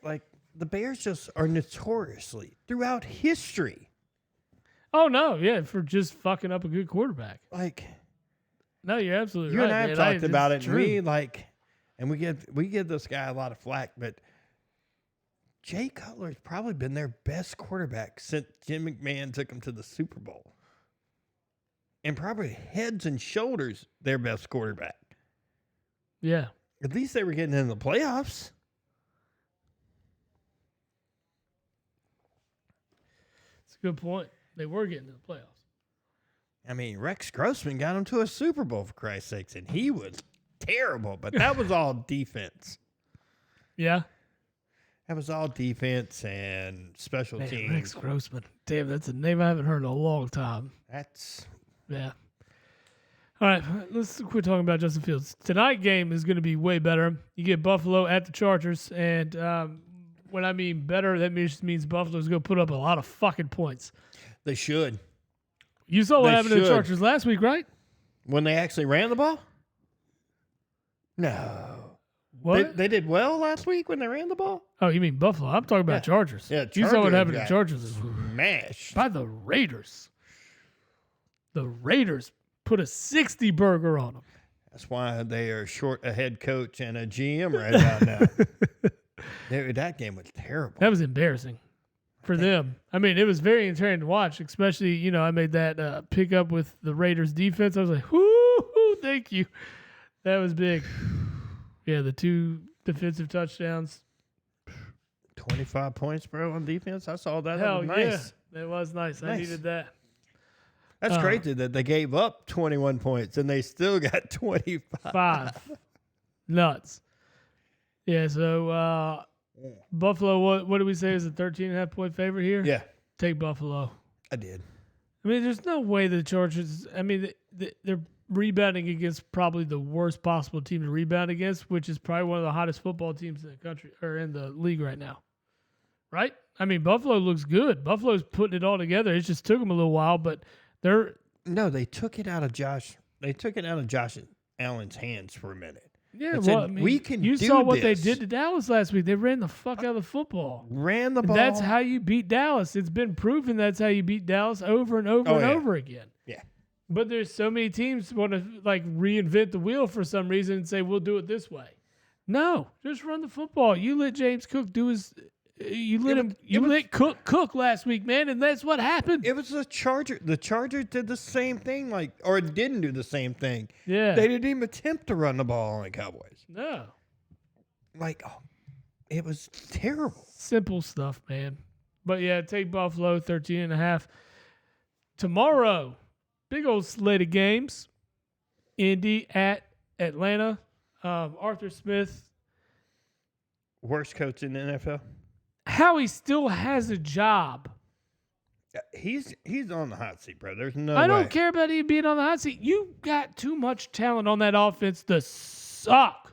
Like the Bears just are notoriously throughout history.
Oh no, yeah, for just fucking up a good quarterback.
Like,
no, you're absolutely
you
right.
and I have
man.
talked about it.
True.
And we give this guy a lot of flack, but Jay Cutler's probably been their best quarterback since Jim McMahon took him to the Super Bowl. And probably heads and shoulders their best quarterback.
Yeah.
At least they were getting in the playoffs.
That's a good point. They were getting to the playoffs.
I mean, Rex Grossman got him to a Super Bowl, for Christ's sakes, and he was terrible, but that was all defense.
Yeah.
That was all defense and special teams.
Rex Grossman. Damn, that's a name I haven't heard in a long time. Yeah. All right, let's quit talking about Justin Fields. Tonight game is going to be way better. You get Buffalo at the Chargers, and when I mean better, that means Buffalo's going to put up a lot of fucking points.
They should.
You saw what happened to the Chargers last week, right?
When they actually ran the ball? No.
What?
They did well last week when they ran the ball?
Oh, you mean Buffalo. I'm talking about Chargers.
Yeah,
you saw what happened to Chargers.
Smashed.
By the Raiders. The Raiders put a 60 burger on them.
That's why they are short a head coach and a GM right about now. That game was terrible.
That was embarrassing for them. I mean, it was very entertaining to watch, especially, I made that pickup with the Raiders defense. I was like, whoo, thank you. That was big. Yeah, the 2 defensive touchdowns.
25 points, bro, on defense. I saw that.
Hell
That was nice.
yeah. That was nice. I
Nice.
needed that.
That's crazy that they gave up 21 points and they still got 25.
5. Nuts. Yeah, so Buffalo, what do we say is a 13.5-point favorite here?
Yeah,
Take Buffalo.
I did.
I mean, there's no way the Chargers, I mean, they're rebounding against probably the worst possible team to rebound against, which is probably one of the hottest football teams in the country or in the league right now. Right? I mean, Buffalo looks good. Buffalo's putting it all together. It just took them a little while, but
they took it out of Josh. They took it out of Josh Allen's hands for a minute.
yeah,
and
well,
said,
I mean,
we can
you
do
saw what
this.
they did to Dallas last week. They ran the fuck out of the football.
Ran the ball.
That's how you beat Dallas. It's been proven that's how you beat Dallas over and over and over again.
Yeah.
But there's so many teams want to like reinvent the wheel for some reason and say we'll do it this way. No, just run the football. You let James Cook do his. You let Cook cook last week, man, and that's what happened.
It was the Charger. The Chargers did the same thing, or didn't do the same thing.
Yeah,
They didn't even attempt to run the ball on the Cowboys.
no,
It was terrible.
simple stuff, man. But yeah, take Buffalo 13.5. Tomorrow, big old slate of games. Indy at Atlanta. Arthur Smith.
Worst coach in the NFL.
How he still has a job.
He's on the hot seat, bro. There's no
I
way.
don't care about him being on the hot seat. You got too much talent on that offense to suck.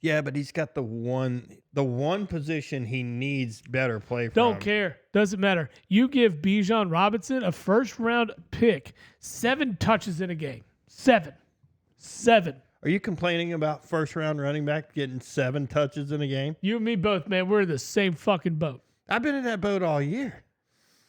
Yeah, but he's got the one position he needs better play from.
Don't care. Doesn't matter. You give Bijan Robinson a first-round pick, 7 touches in a game. 7.
Are you complaining about first-round running back getting 7 touches in a game?
You and me both, man. We're in the same fucking boat.
I've been in that boat all year.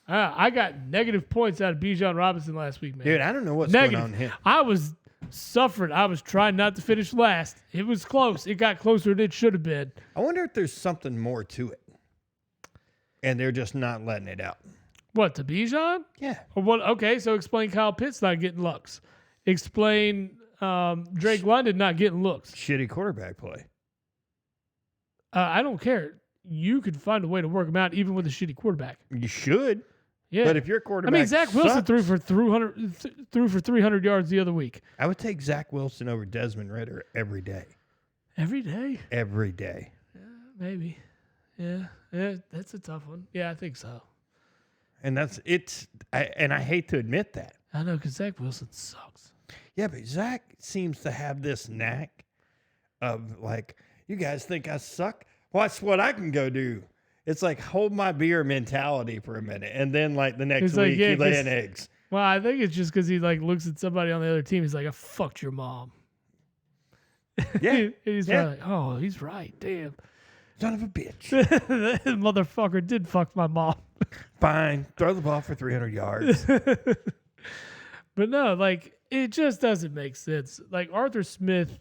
I got negative points out of Bijan Robinson last week, man.
Dude, I don't know what's
Negative.
going on here.
I was suffering. I was trying not to finish last. It was close. It got closer than it should have been.
I wonder if there's something more to it. And they're just not letting it out.
What, to Bijan?
Yeah.
Or what? Okay, so explain Kyle Pitts not getting looks. Explain Drake London not getting looks.
Shitty quarterback play.
I don't care. You could find a way to work him out even with a shitty quarterback.
You should.
Yeah.
But if your
I
quarterback
mean, Zach Wilson
sucks,
threw for 300 yards the other week.
I would take Zach Wilson over Desmond Ridder every day.
Every day?
Every day.
Maybe. Yeah, that's a tough one. Yeah, I think so.
And I hate to admit that.
I know, because Zach Wilson sucks.
Yeah, but Zach seems to have this knack of you guys think I suck? Watch what I can go do. It's like hold my beer mentality for a minute, and then the next week he laying eggs.
Well, I think it's just because he looks at somebody on the other team. He's like, I fucked your mom.
Yeah.
And he's probably like, oh, he's right. Damn.
Son of a bitch.
That motherfucker did fuck my mom.
Fine. Throw the ball for 300 yards.
But no, it just doesn't make sense. Arthur Smith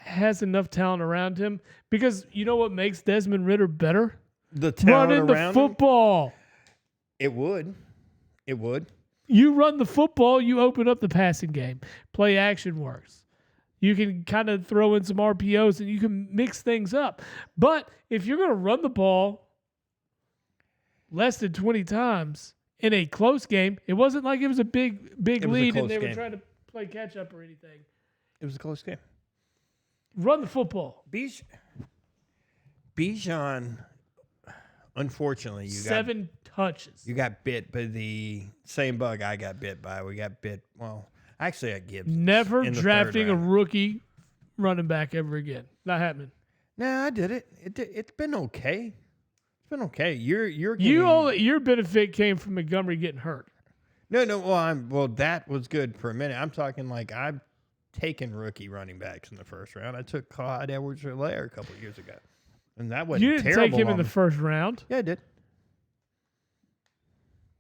has enough talent around him because you know what makes Desmond Ridder better?
The talent
Running the
around him,
football.
it would.
You run the football, you open up the passing game. Play action works. You can kind of throw in some RPOs and you can mix things up. But if you're going to run the ball less than 20 times in a close game, it wasn't like it was a big lead and they were trying to play catch up or anything.
It was a close game.
Run the football.
Bijan, unfortunately, you
7 touches.
You got bit by the same bug I got bit by. We got bit. Well, actually, I Gibbs.
Never
in the
drafting
third
a
round.
rookie running back ever again. Not happening.
No, I did it. It's been okay. It's been okay. You're getting,
Your benefit came from Montgomery getting hurt.
No. Well, that was good for a minute. I'm talking I've taken rookie running backs in the first round. I took Clyde Edwards-Helaire a couple of years ago, and that wasn't
You didn't
terrible.
take him in
on
the
me.
first round.
Yeah, I did.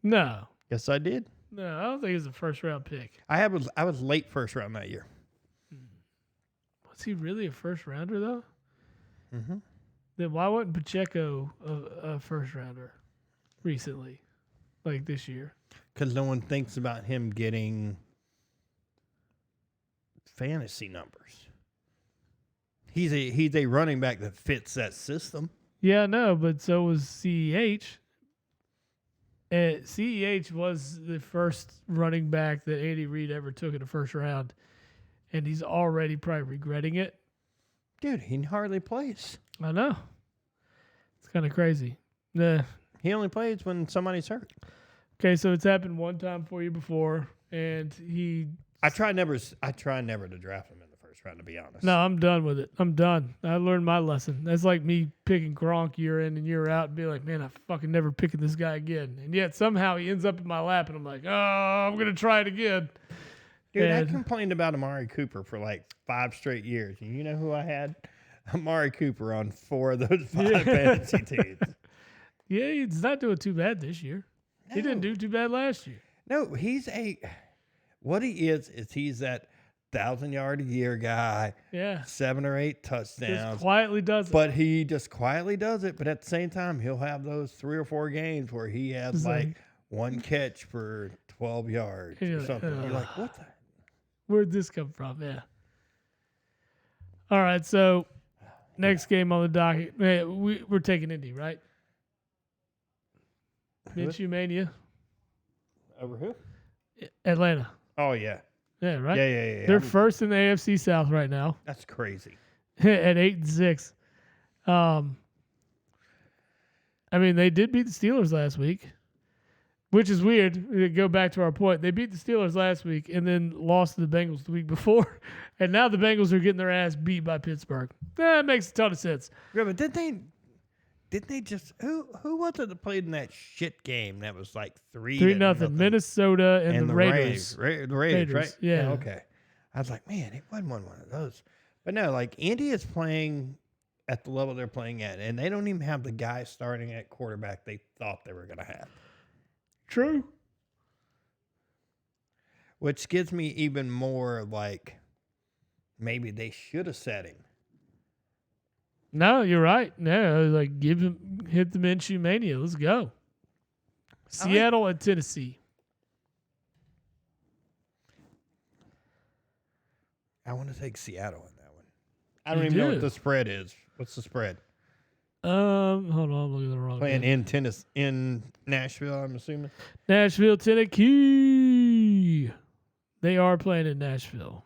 No.
Yes, I did.
No, I don't think it was a first round pick.
I was late first round that year.
Was he really a first rounder though?
Mm-hmm.
Then why wasn't Pacheco a first rounder recently, this year?
Because no one thinks about him getting fantasy numbers. He's a running back that fits that system.
Yeah, no, but so was CEH. CEH was the first running back that Andy Reid ever took in the first round, and he's already probably regretting it.
Dude, he hardly plays.
I know. It's kind of crazy. Yeah.
He only plays when somebody's hurt.
Okay, so it's happened one time for you before, and
I try never to draft him in the first round, to be honest.
No, I'm done with it. I'm done. I learned my lesson. That's like me picking Gronk year in and year out and be like, man, I fucking never picking this guy again. And yet somehow he ends up in my lap, and I'm like, oh, I'm going to try it again.
Dude, I complained about Amari Cooper for like 5 straight years. And you know who I had? Amari Cooper on 4 of those 5 fantasy teams.
Yeah, he's not doing too bad this year. No. He didn't do too bad last year.
No, what he is he's that 1,000-yard-a-year guy.
Yeah.
7 or 8 touchdowns.
Just quietly does it.
But he just quietly does it. But at the same time, he'll have those 3 or 4 games where he has like 1 catch for 12 yards or something. You're like, what the?
Where'd this come from? Yeah. All right, so next game on the docket. We're taking Indy, right? Minshew Mania.
Over who?
Atlanta.
Oh, yeah.
Yeah, right?
Yeah.
They're first in the AFC South right now.
That's crazy.
At 8-6. I mean, they did beat the Steelers last week, which is weird. We go back to our point. They beat the Steelers last week and then lost to the Bengals the week before. And now the Bengals are getting their ass beat by Pittsburgh. That makes a ton of sense.
Yeah, but didn't they just who was it that played in that shit game that was like 3-0?
Minnesota and the Raiders.
The Raiders, right?
Yeah.
Okay. I was like, man, it wasn't one of those. But no, like Indy is playing at the level they're playing at, and they don't even have the guy starting at quarterback they thought they were going to have.
True.
Which gives me even more like maybe they should have set him.
No, you're right. No, like hit the Minshew Mania. Let's go. Seattle and Tennessee.
I want to take Seattle in that one. I don't even know what the spread is. What's the spread?
Hold on, I'm looking at the wrong.
Playing in Nashville, I'm assuming.
Nashville, Tennessee. They are playing in Nashville.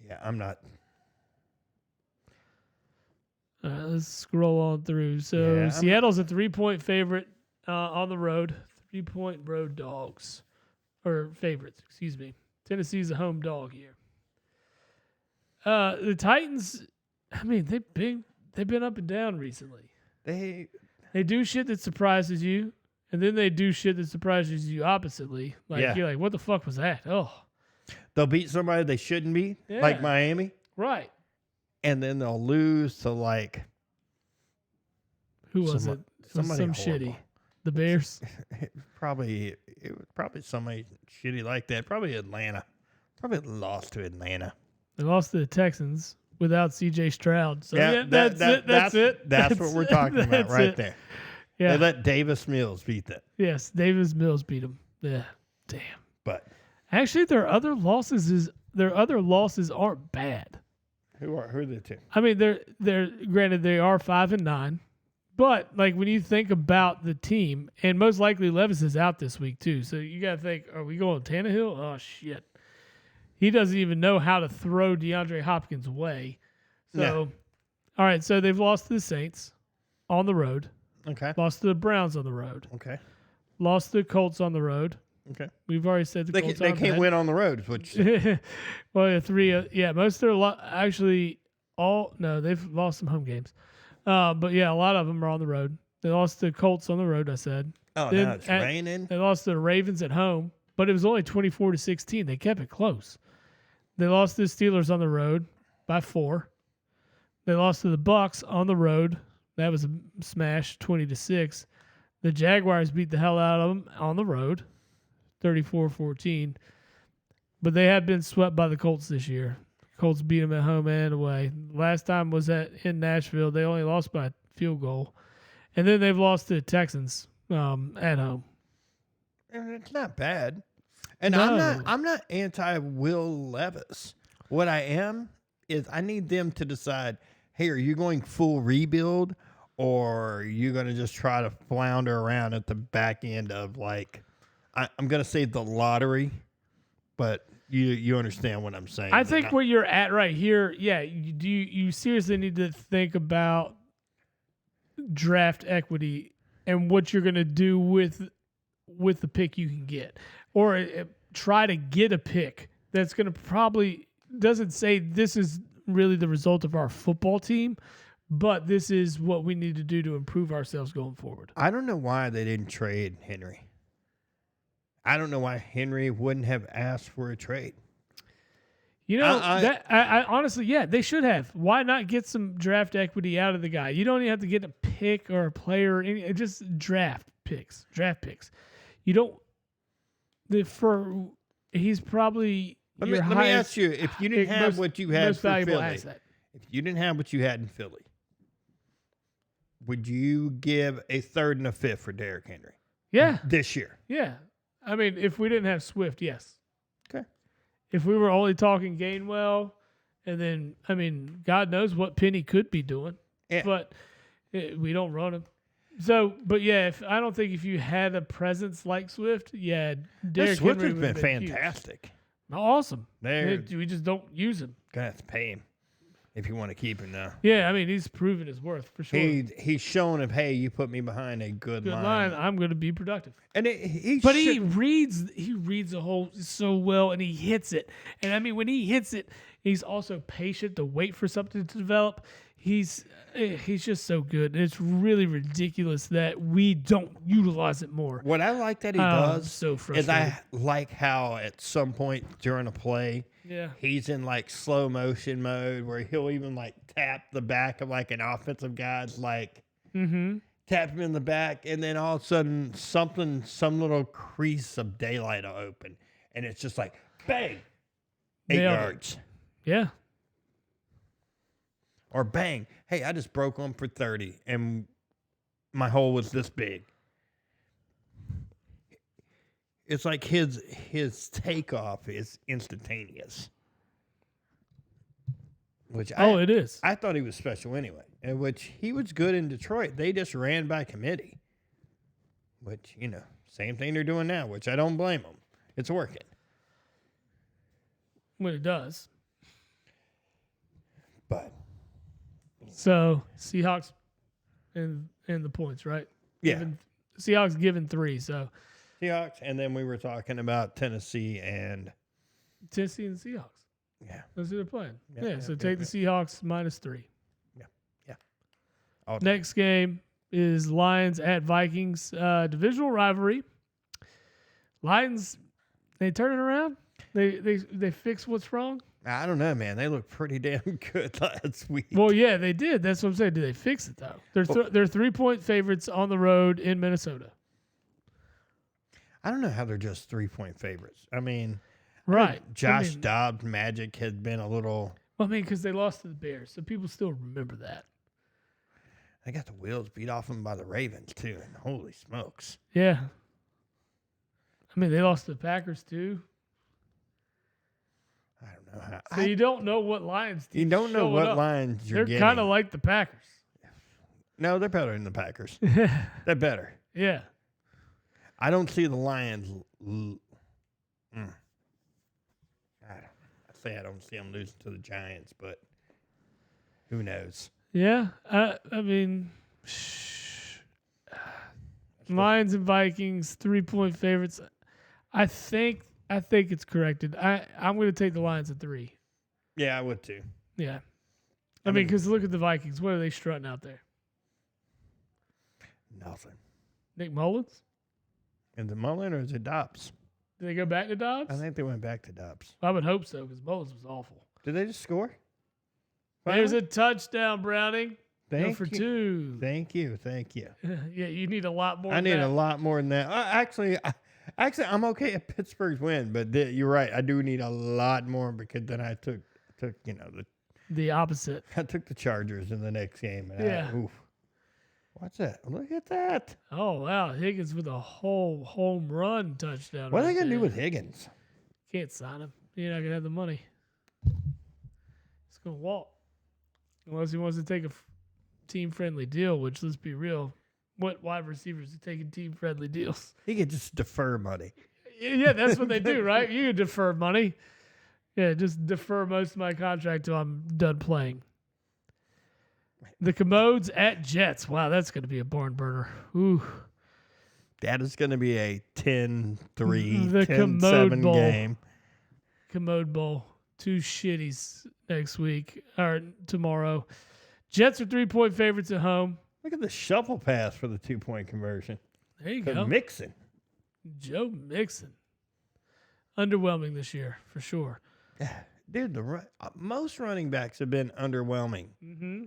Yeah, I'm not.
Let's scroll on through. So Seattle's a 3-point favorite on the road. 3-point road dogs. Or favorites, excuse me. Tennessee's a home dog here. The Titans, I mean, they've been up and down recently.
They
do shit that surprises you, and then they do shit that surprises you oppositely. Like you're like, what the fuck was that? Oh.
They'll beat somebody they shouldn't beat, like Miami.
Right.
And then they'll lose to like
who was it?
Somebody
some
horrible.
Shitty. The Bears?
It was probably somebody shitty like that. Probably Atlanta. Probably lost to Atlanta.
They lost to the Texans without C.J. Stroud. So that's it.
That's what we're talking about right there.
Yeah.
They let Davis Mills beat them.
Yes, Davis Mills beat them. Yeah. Damn.
But
actually, their other losses aren't bad.
Who are the two?
I mean, they're granted they are 5-9, but like when you think about the team, and most likely Levis is out this week too, so you got to think, are we going Tannehill? Oh shit, he doesn't even know how to throw DeAndre Hopkins away. So, all right, so they've lost to the Saints on the road.
Okay.
Lost to the Browns on the road.
Okay.
Lost to the Colts on the road.
Okay.
We've already said the Colts
they can't win on the road, which
well, 3. Most of their actually all no, they've lost some home games, but yeah, a lot of them are on the road. They lost to the Colts on the road. I said.
Oh, now it's raining.
They lost to the Ravens at home, but it was only 24-16. They kept it close. They lost to the Steelers on the road by 4. They lost to the Bucs on the road. That was a smash, 20-6. The Jaguars beat the hell out of them on the road. 34-14. But they have been swept by the Colts this year. Colts beat them at home and away. Last time was in Nashville. They only lost by a field goal. And then they've lost to the Texans at home.
And it's not bad. And
No.
I'm not anti Will Levis. What I am is I need them to decide, hey, are you going full rebuild or are you going to just try to flounder around at the back end of like, I'm going to say the lottery, but you understand what I'm saying.
I think where you're at right here, yeah, you seriously need to think about draft equity and what you're going to do with the pick you can get, or try to get a pick that's going to probably doesn't say this is really the result of our football team, but this is what we need to do to improve ourselves going forward.
I don't know why they didn't trade Henry. I don't know why Henry wouldn't have asked for a trade.
You know, I honestly, yeah, they should have. Why not get some draft equity out of the guy? You don't even have to get a pick or a player, just draft picks. You don't. He's probably.
Let me ask you: if you didn't have what you had for Philly,
asset.
if you didn't have what you had in Philly, would you give a third and a fifth for Derrick Henry?
Yeah,
this year.
Yeah, I mean, if we didn't have Swift, yes.
Okay.
If we were only talking Gainwell, and then, I mean, God knows what Penny could be doing.
Yeah.
But we don't run him. So, but yeah, I don't think if you had a presence like Swift, yeah, Derrick
Swift
Henry
has been fantastic.
Huge. Awesome.
We
just don't use him.
Gonna have to pay him if you want to keep him now.
Yeah, I mean, he's proven his worth for sure.
He's shown him, hey, you put me behind a good line.
I'm going to be productive.
And he
reads the hole so well, and he hits it. And I mean, when he hits it, he's also patient to wait for something to develop. He's just so good. And it's really ridiculous that we don't utilize it more.
What I like that he does
so
is I like how at some point during a play, he's in like slow motion mode where he'll even like tap the back of like an offensive guy's like tap him in the back, and then all of a sudden some little crease of daylight will open, and it's just like bang, 8 yards.
Yeah.
Or bang, hey, I just broke one for 30 and my hole was this big. It's like his takeoff is instantaneous.
It is.
I thought he was special anyway. And which he was good in Detroit. They just ran by committee. Which, same thing they're doing now, which I don't blame them. It's working.
When it does.
But
so Seahawks and the points, right?
Yeah.
Seahawks given 3, so
Seahawks, and then we were talking about Tennessee and
Seahawks.
Yeah.
That's who they're playing. So take the Seahawks -3.
Yeah.
Next game is Lions at Vikings. Divisional rivalry. Lions, they turn it around? They fix what's wrong?
I don't know, man. They look pretty damn good last week.
Well, yeah, they did. That's what I'm saying. Did they fix it, though? They're 3-point favorites on the road in Minnesota.
I don't know how they're just 3-point favorites. I mean,
right.
Josh Dobbs' magic had been a little.
Well, I mean, because they lost to the Bears, so people still remember that.
They got the wheels beat off them by the Ravens, too, and holy smokes.
Yeah. I mean, they lost to the Packers, too.
I don't know how.
So you don't know what Lions team.
You don't know what Lions you're getting.
They're kind of like the Packers.
No, they're better than the Packers. They're better.
Yeah.
I don't see the Lions. I don't see them losing to the Giants, but who knows?
Yeah, I mean, Lions and Vikings 3-point favorites. I think it's corrected. I'm going to take the Lions at 3.
Yeah, I would too.
Yeah, I mean, because look at the Vikings. What are they strutting out there?
Nothing.
Nick Mullins?
Is it Mullen or is it Dobbs?
Did they go back to Dobbs?
I think they went back to Dobbs.
I would hope so because Mullins was awful.
Did they just score?
There's a touchdown, Browning.
Thank
you.
2. Thank you.
Yeah, you need a lot more.
I need a lot more than that. Actually, I'm okay at Pittsburgh's win, but you're right. I do need a lot more because then I took
the opposite.
I took the Chargers in the next game. And
oof.
What's that? Look at that.
Oh, wow. Higgins with a whole home run touchdown.
What are they going to do with Higgins?
Can't sign him. You're not going to have the money. It's going to walk. Unless he wants to take a team-friendly deal, which, let's be real, what wide receivers are taking team-friendly deals?
He could just defer money.
Yeah, that's what they do, right? You can defer money. Yeah, just defer most of my contract till I'm done playing. The Commodes at Jets. Wow, that's going to be a barn burner. Ooh.
That is going to be a 10-3,
The
10-7 game.
Commode Bowl. 2 shitties next week or tomorrow. Jets are 3-point favorites at home.
Look at the shuffle pass for the 2-point conversion.
There you
To
go.
Mixon.
Joe Mixon. Underwhelming this year, for sure.
Dude, most running backs have been underwhelming.
Mm-hmm.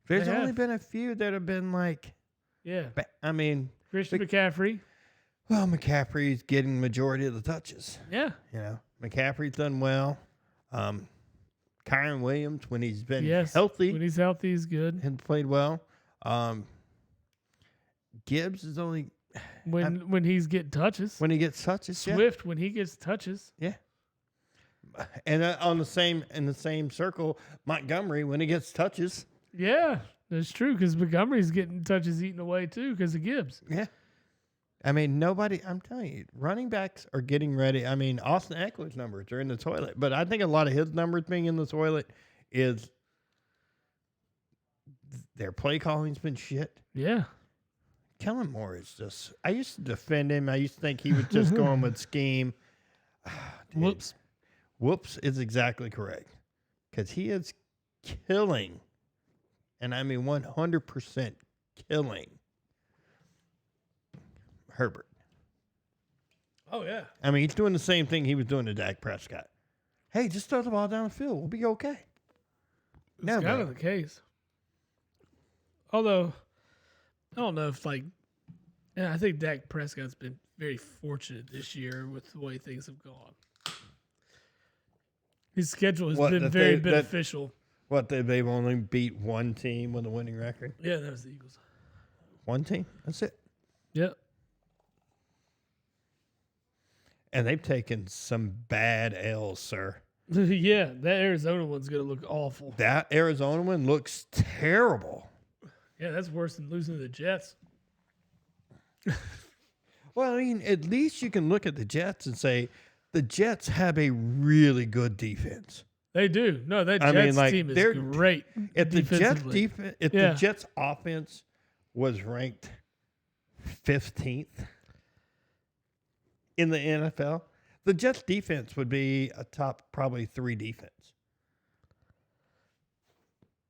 There's
They
only
have.
been a few that have been like,
Yeah.
I mean,
Christian McCaffrey.
well, McCaffrey's getting majority of the touches.
Yeah.
You know, McCaffrey's done well. Kyron Williams, when he's been healthy,
When he's healthy, he's good.
and played well. Gibbs is only
When he's getting touches.
when he gets touches.
Swift, when he gets touches.
Yeah. And in the same circle, Montgomery when he gets touches.
Yeah, that's true because Montgomery's getting touches eaten away too because of Gibbs.
Yeah. I mean, I'm telling you, running backs are getting ready. I mean, Austin Eckler's numbers are in the toilet, but I think a lot of his numbers being in the toilet is their play calling's been shit.
Yeah.
Kellen Moore is just, I used to defend him. I used to think he was just going with scheme. Dude,
Whoops.
Whoops is exactly correct because he is killing, and I mean 100% killing Herbert.
Oh, yeah.
I mean, he's doing the same thing he was doing to Dak Prescott. Hey, just throw the ball down the field. We'll be okay.
It's
No,
kind
bro.
of the case. Although, I don't know if, yeah, I think Dak Prescott's been very fortunate this year with the way things have gone. His schedule has been very beneficial.
They've only beat one team with a winning record?
Yeah, that was the Eagles.
One team? That's it.
Yep.
And they've taken some bad L's, sir.
Yeah, that Arizona one's going to look awful.
That Arizona one looks terrible.
Yeah, that's worse than losing to the Jets.
Well, I mean, at least you can look at the Jets and say the Jets have a really good defense.
They do. No, that
I
Jets
mean, like,
team is
they're-
great.
If the Jets
defensively.
the Jets offense was ranked 15th in the NFL, the Jets defense would be a top probably 3 defense.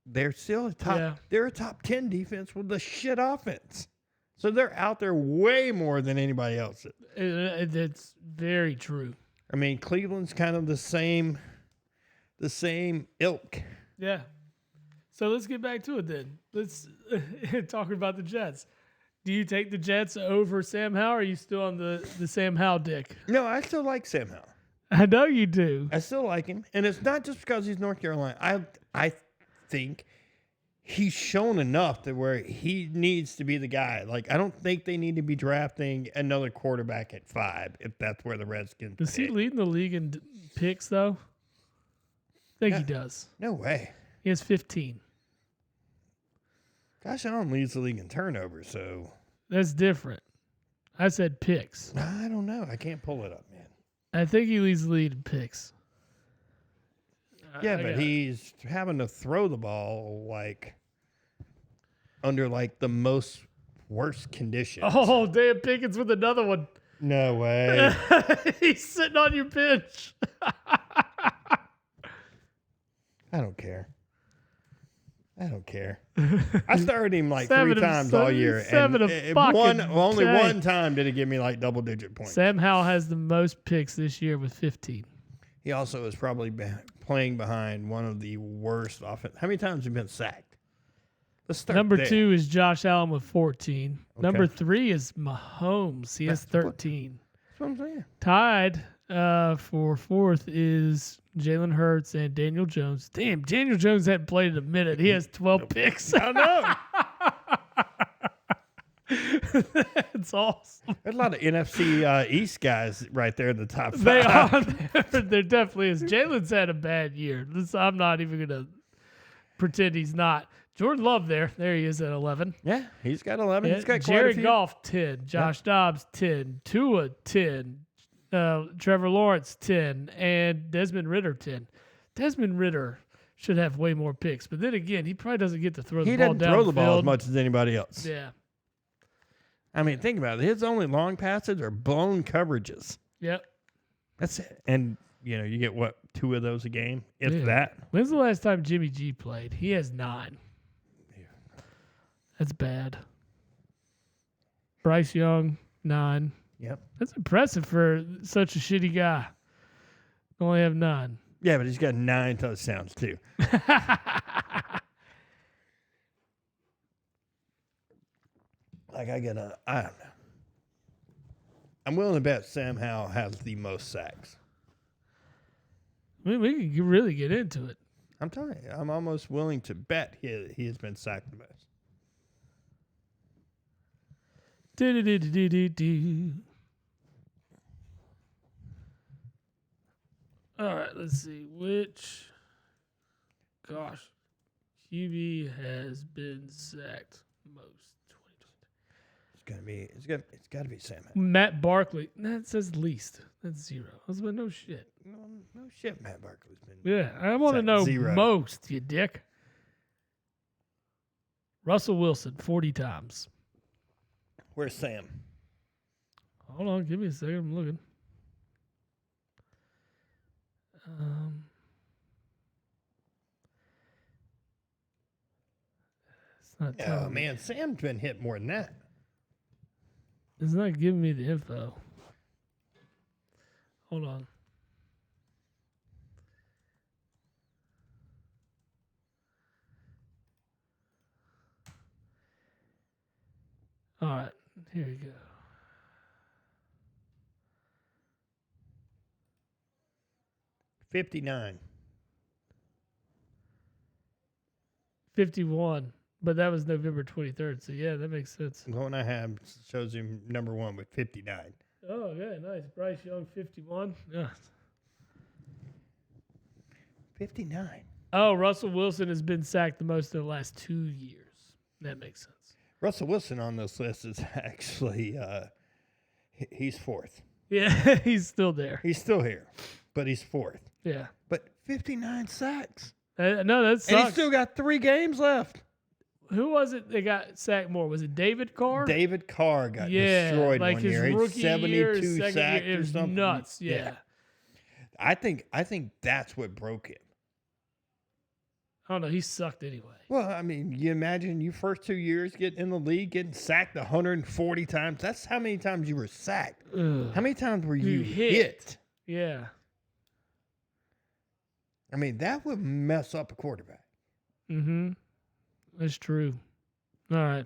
They're still they're a top 10 defense with a shit offense. So they're out there way more than anybody else.
It's very true.
I mean, Cleveland's kind of the same ilk.
Yeah. So let's get back to it then. Let's talk about the Jets. Do you take the Jets over Sam Howell, or are you still on the Sam Howell dick?
No, I still like Sam Howell.
I know you do.
I still like him. And it's not just because he's North Carolina. I think he's shown enough to where he needs to be the guy. Like, I don't think they need to be drafting another quarterback at 5 if that's where the Redskins
Is he
pick.
leading the league in picks, though? I think he does.
No way.
He has 15.
Gosh, Allen leads the league in turnovers, so
That's different. I said picks.
I don't know. I can't pull it up, man.
I think he leads the lead in picks.
Yeah,
I
but
got it.
he's having to throw the ball like under like the most worst conditions.
Oh, Dan Pickens with another one.
No way.
He's sitting on your bench.
I don't care. I started him like 3
Seven of
times all year,
seven of
and
fucking
only
dang.
one time did it give me like double-digit points.
Sam Howell has the most picks this year with 15.
He also is probably playing behind one of the worst offense. How many times have you been sacked? Let's start
Number
there.
2 is Josh Allen with 14.
Okay.
Number 3 is Mahomes. He has
That's what-
13.
That's what I'm saying.
Tied for 4th is Jalen Hurts and Daniel Jones. Damn, Daniel Jones hadn't played in a minute. He has 12 picks.
I know.
That's awesome.
There's a lot of NFC East guys right there in the top 5.
They are. There definitely is. Jalen's had a bad year. I'm not even going to pretend he's not. Jordan Love there he is at 11.
Yeah, he's got 11.
Yeah,
He's got quite a
Jared
few.
Goff 10, Josh Dobbs 10, Tua 10, Trevor Lawrence 10, and Desmond Ridder 10. Desmond Ridder should have way more picks, but then again, he probably doesn't get to throw the
He
ball
doesn't
downfield.
throw the ball as much as anybody else.
Yeah.
I mean, think about it. His only long passes are blown coverages.
Yep.
That's it. And, you get, 2 of those a game, if
Yeah.
that.
When's the last time Jimmy G played? He has 9. That's bad. Bryce Young, 9.
Yep.
That's impressive for such a shitty guy. Only have 9.
Yeah, but he's got 9 touchdowns, too. Like, I don't know. I'm willing to bet Sam Howell has the most sacks.
I mean, we can really get into it.
I'm telling you, I'm almost willing to bet he has been sacked the most.
Do-do-do-do-do-do. All right, let's see. Which, QB has been sacked most? 2020.
It's got to be Sam Howell.
Matt Barkley. That says least. That's 0. I was like, no shit.
No shit, Matt Barkley's been.
Yeah, I want to
Sacked
know
0.
most, you dick. Russell Wilson, 40 times.
Where's Sam?
Hold on, give me a second. I'm looking. It's not
Oh,
telling me.
man, Sam's been hit more than that.
It's not giving me the info. Hold on. All right, here we go.
$59.
51, but that was November 23rd. So yeah, that makes sense.
The one I have shows him number 1 with 59.
Oh yeah, nice. Bryce Young, 51. Yeah.
59.
Oh, Russell Wilson has been sacked the most in the last 2 years. That makes sense.
Russell Wilson on this list is actually he's 4th.
Yeah, he's still there.
He's still here, but he's 4th.
Yeah.
But 59 sacks.
No, that sucks.
And he's still got 3 games left.
Who was it that got sacked more? Was it David Carr?
David Carr got destroyed
like
one
his
year. He had
rookie year,
72
second
sacks
year, it
or
was
something.
nuts. Yeah.
I think that's what broke him.
I don't know. He sucked anyway.
Well, I mean, you imagine your first 2 years getting in the league, getting sacked 140 times. That's how many times you were sacked.
Ugh.
How many times were you
hit.
hit?
Yeah.
I mean, that would mess up a quarterback.
Mm-hmm. That's true. All right.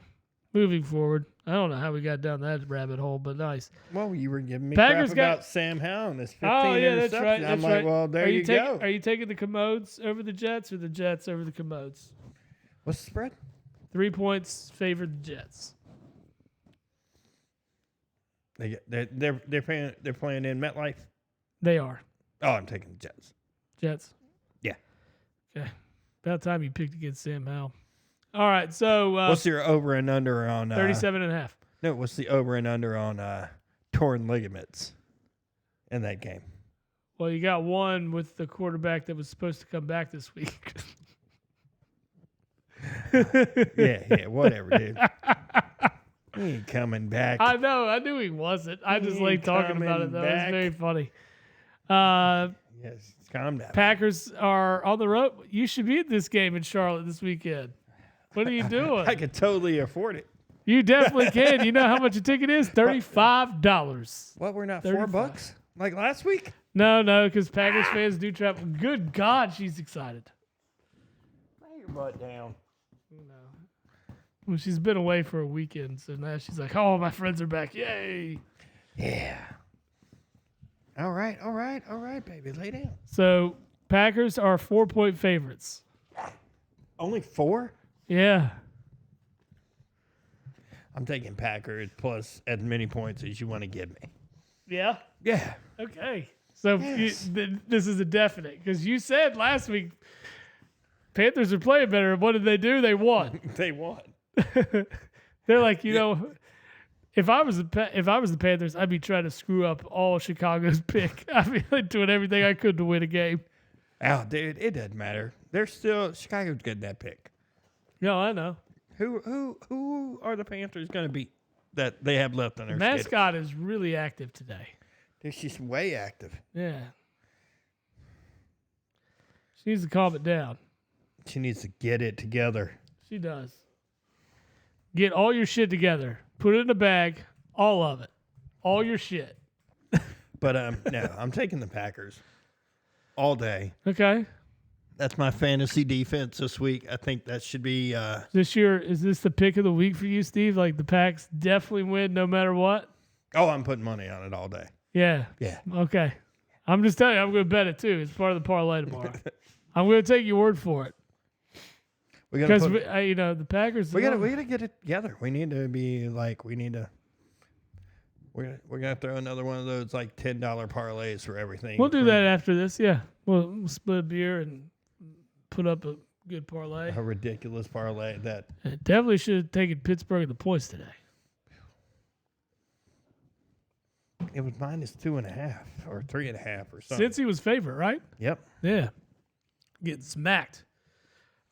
Moving forward. I don't know how we got down that rabbit hole, but nice.
Well, you were giving me
Packers
crap
got-
about Sam Howell and his 15
Oh, yeah,
interceptions.
that's right.
I'm
That's
like,
right.
well, there you go.
Are you taking the Commodes over the Jets or the Jets over the Commodes?
What's the spread?
3 points favor the Jets.
They're playing in MetLife.
They are.
Oh, I'm taking the Jets.
Jets.
Yeah.
Okay. About time you picked against Sam Howell. All right, so
What's your over and under on
37 and a half.
No, what's the over and under on torn ligaments in that game?
Well, you got one with the quarterback that was supposed to come back this week.
Yeah, whatever, dude. He ain't coming back.
I know. I knew he wasn't. I just
He
like
ain't
talking about
coming
it, though.
back.
It's very funny.
Yes, calm down.
Packers are on the road. You should be at this game in Charlotte this weekend. What are you doing?
I could totally afford it.
You definitely can. You know how much a ticket is? $35.
What, we're not
35.
$4 like last week?
No, because Packers fans do travel. Good God, she's excited.
Lay your butt down.
Well, she's been away for a weekend, so now she's like, oh, my friends are back. Yay.
Yeah. All right, baby. Lay down.
So Packers are 4-point favorites.
Only 4?
Yeah.
I'm taking Packers plus as many points as you want to give me.
Yeah?
Yeah.
Okay. So
Yes.
this is a definite, because you said last week Panthers are playing better. What did they do? They won.
They won.
They're like, if I was the Panthers, I'd be trying to screw up all Chicago's pick. I'd be like doing everything I could to win a game.
Oh, dude, it doesn't matter. They're still Chicago's getting that pick.
No, I know.
Who are the Panthers going to beat that they have left on their schedule?
Mascot is really active today.
She's way active.
Yeah. She needs to calm it down.
She needs to get it together.
She does. Get all your shit together. Put it in a bag. All of it. All your shit.
But no, I'm taking the Packers all day.
Okay.
That's my fantasy defense this week. I think that should be.
This year, is this the pick of the week for you, Steve? Like the Packs definitely win no matter what?
Oh, I'm putting money on it all day.
Yeah.
Yeah.
Okay. I'm just telling you, I'm going to bet it too. It's part of the parlay tomorrow. I'm going to take your word for it. Because the Packers.
We gotta get it together. We need to be like we're gonna throw another one of those like $10 parlays for everything.
We'll do that after this. Yeah, we'll split a beer and put up a good parlay.
A ridiculous parlay that
It definitely should have taken Pittsburgh at the points today.
it was -2.5 or 3.5 or something.
Since he was favorite, right?
Yep.
Yeah. Getting smacked.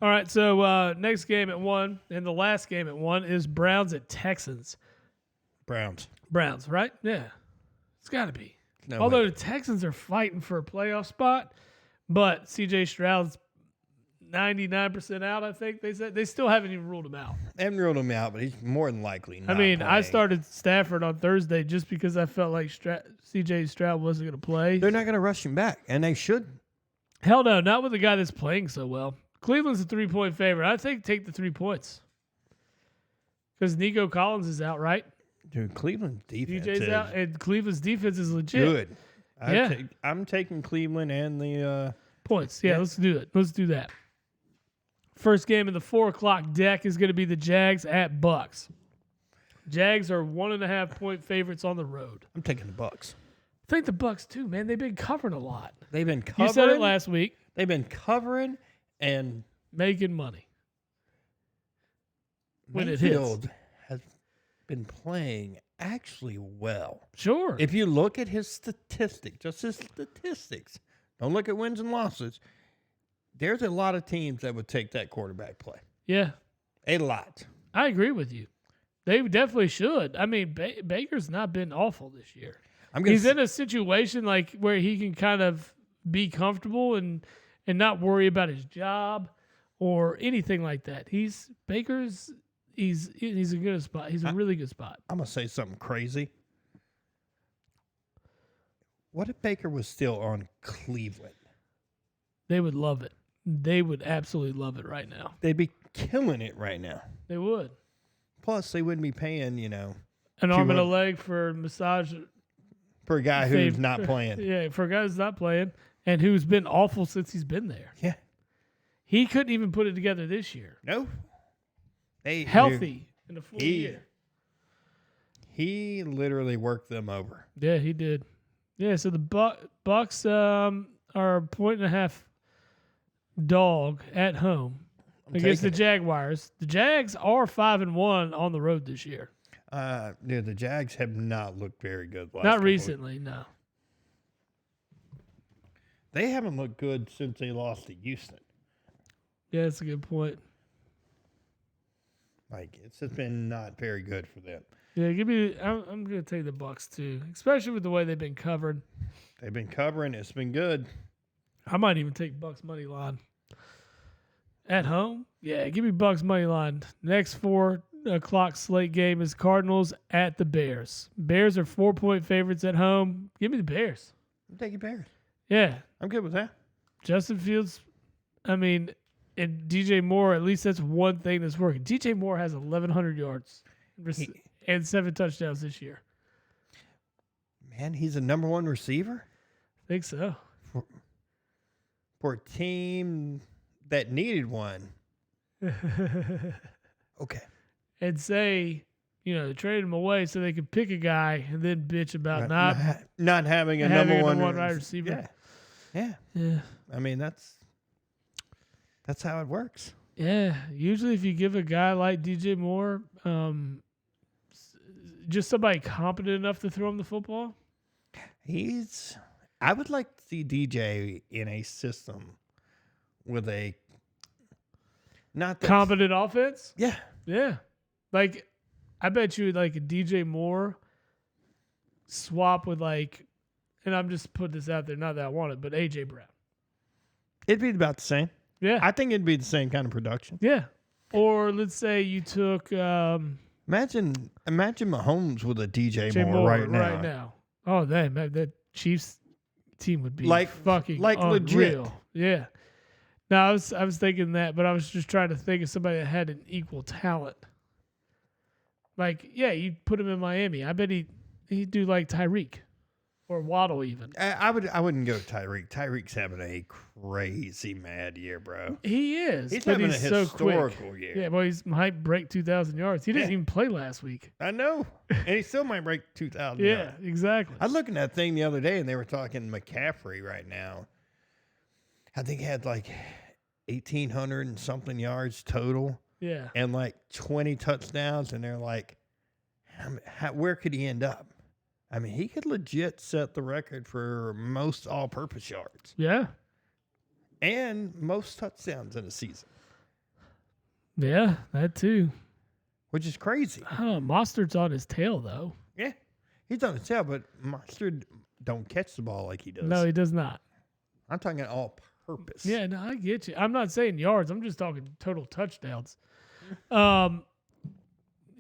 All right, so next game at 1 and the last game at 1 is Browns at Texans.
Browns,
right? Yeah. It's got to be.
No
Although
way.
the Texans are fighting for a playoff spot, but C.J. Stroud's 99% out, I think they said. They still haven't even ruled him out.
They haven't ruled him out, but he's more than likely not
I
playing.
started Stafford on Thursday just because I felt like C.J. Stroud wasn't going to play.
They're not going to rush him back, and they should.
Hell no, not with the guy that's playing so well. Cleveland's a 3-point favorite. I think take the 3 points. Because Nico Collins is out, right?
Dude, Cleveland's defense
DJ's
is
out, and Cleveland's defense is legit.
good. I'm taking Cleveland and the
Points. Yeah, let's do it. Let's do that. First game in the 4 o'clock deck is going to be the Jags at Bucks. Jags are 1.5-point favorites on the road.
I'm taking the Bucks.
I think the Bucks too, man. They've been covering a lot.
They've been covering.
You said it last week.
They've been covering and
Making money. When it
Mayfield has been playing actually well.
Sure.
If you look at his statistics, just his statistics, don't look at wins and losses. There's a lot of teams that would take that quarterback play.
Yeah.
A lot.
I agree with you. They definitely should. I mean, Baker's not been awful this year. He's in a situation like where he can kind of be comfortable and not worry about his job or anything like that. He's a good spot. He's a really good spot.
I'm gonna say something crazy. What if Baker was still on Cleveland?
They would love it. They would absolutely love it right now.
They'd be killing it right now.
They would.
Plus, they wouldn't be paying,
An arm and a leg for massage.
for a guy who's not playing.
Yeah, for a guy who's not playing and who's been awful since he's been there.
Yeah.
He couldn't even put it together this year.
No.
Healthy in a full year.
He literally worked them over.
Yeah, he did. Yeah, so the Bucks are a 1.5 dog at home against the Jaguars. The Jags are 5-1 on the road this year.
Dude, the Jags have not looked very good.
Not recently, no.
They haven't looked good since they lost to Houston.
Yeah, that's a good point.
Like, it's just been not very good for them.
Yeah, I'm going to take the Bucks too, especially with the way they've been covered.
They've been covering. It's been good.
I might even take Bucks money line. At home? Yeah, give me Bucks money line. Next 4 o'clock slate game is Cardinals at the Bears. Bears are 4-point favorites at home. Give me the Bears.
I'm taking Bears.
Yeah.
I'm good with that.
Justin Fields, and DJ Moore, at least that's one thing that's working. DJ Moore has 1,100 yards and 7 touchdowns this year.
Man, he's a number 1 receiver?
I think so.
For a team that needed one. Okay.
And say, they traded him away so they could pick a guy and then bitch about
not having a number one
wide receiver.
Yeah.
Yeah.
I mean, that's That's how it works.
Yeah, usually if you give a guy like DJ Moore, just somebody competent enough to throw him the football.
I would like to see DJ in a system with a not that,
Competent offense.
Yeah.
Yeah, like I bet you like a DJ Moore swap with like, and I'm just putting this out there, not that I want it, but AJ Brown.
It'd be about the same.
Yeah,
I think it'd be the same kind of production.
yeah. Or let's say you took
Imagine Mahomes with a DJ Moore right now.
Oh, that Chiefs team would be fucking
unreal. Legit.
Yeah. No, I was thinking that, but I was just trying to think of somebody that had an equal talent. Like, yeah, you put him in Miami. I bet he'd do like Tyreek or Waddle even.
I wouldn't go Tyreek. Tyreek's having a crazy mad year, bro.
He is.
He's
but
having
he's
a
so
historical
quick.
year.
Yeah, well, he might break 2,000 yards. He didn't even play last week.
I know. And he still might break 2,000
Yeah,
yards.
exactly.
I was looking at that thing the other day, and they were talking McCaffrey right now. I think he had like 1,800 and something yards total.
Yeah.
And like 20 touchdowns, and they're like, where could he end up? I mean, he could legit set the record for most all-purpose yards.
Yeah.
And most touchdowns in a season.
Yeah, that too.
Which is crazy.
Mostert's on his tail, though.
Yeah. He's on his tail, but Mustard don't catch the ball like he does.
No, he does not.
I'm talking all-purpose.
Yeah, no, I get you. I'm not saying yards. I'm just talking total touchdowns.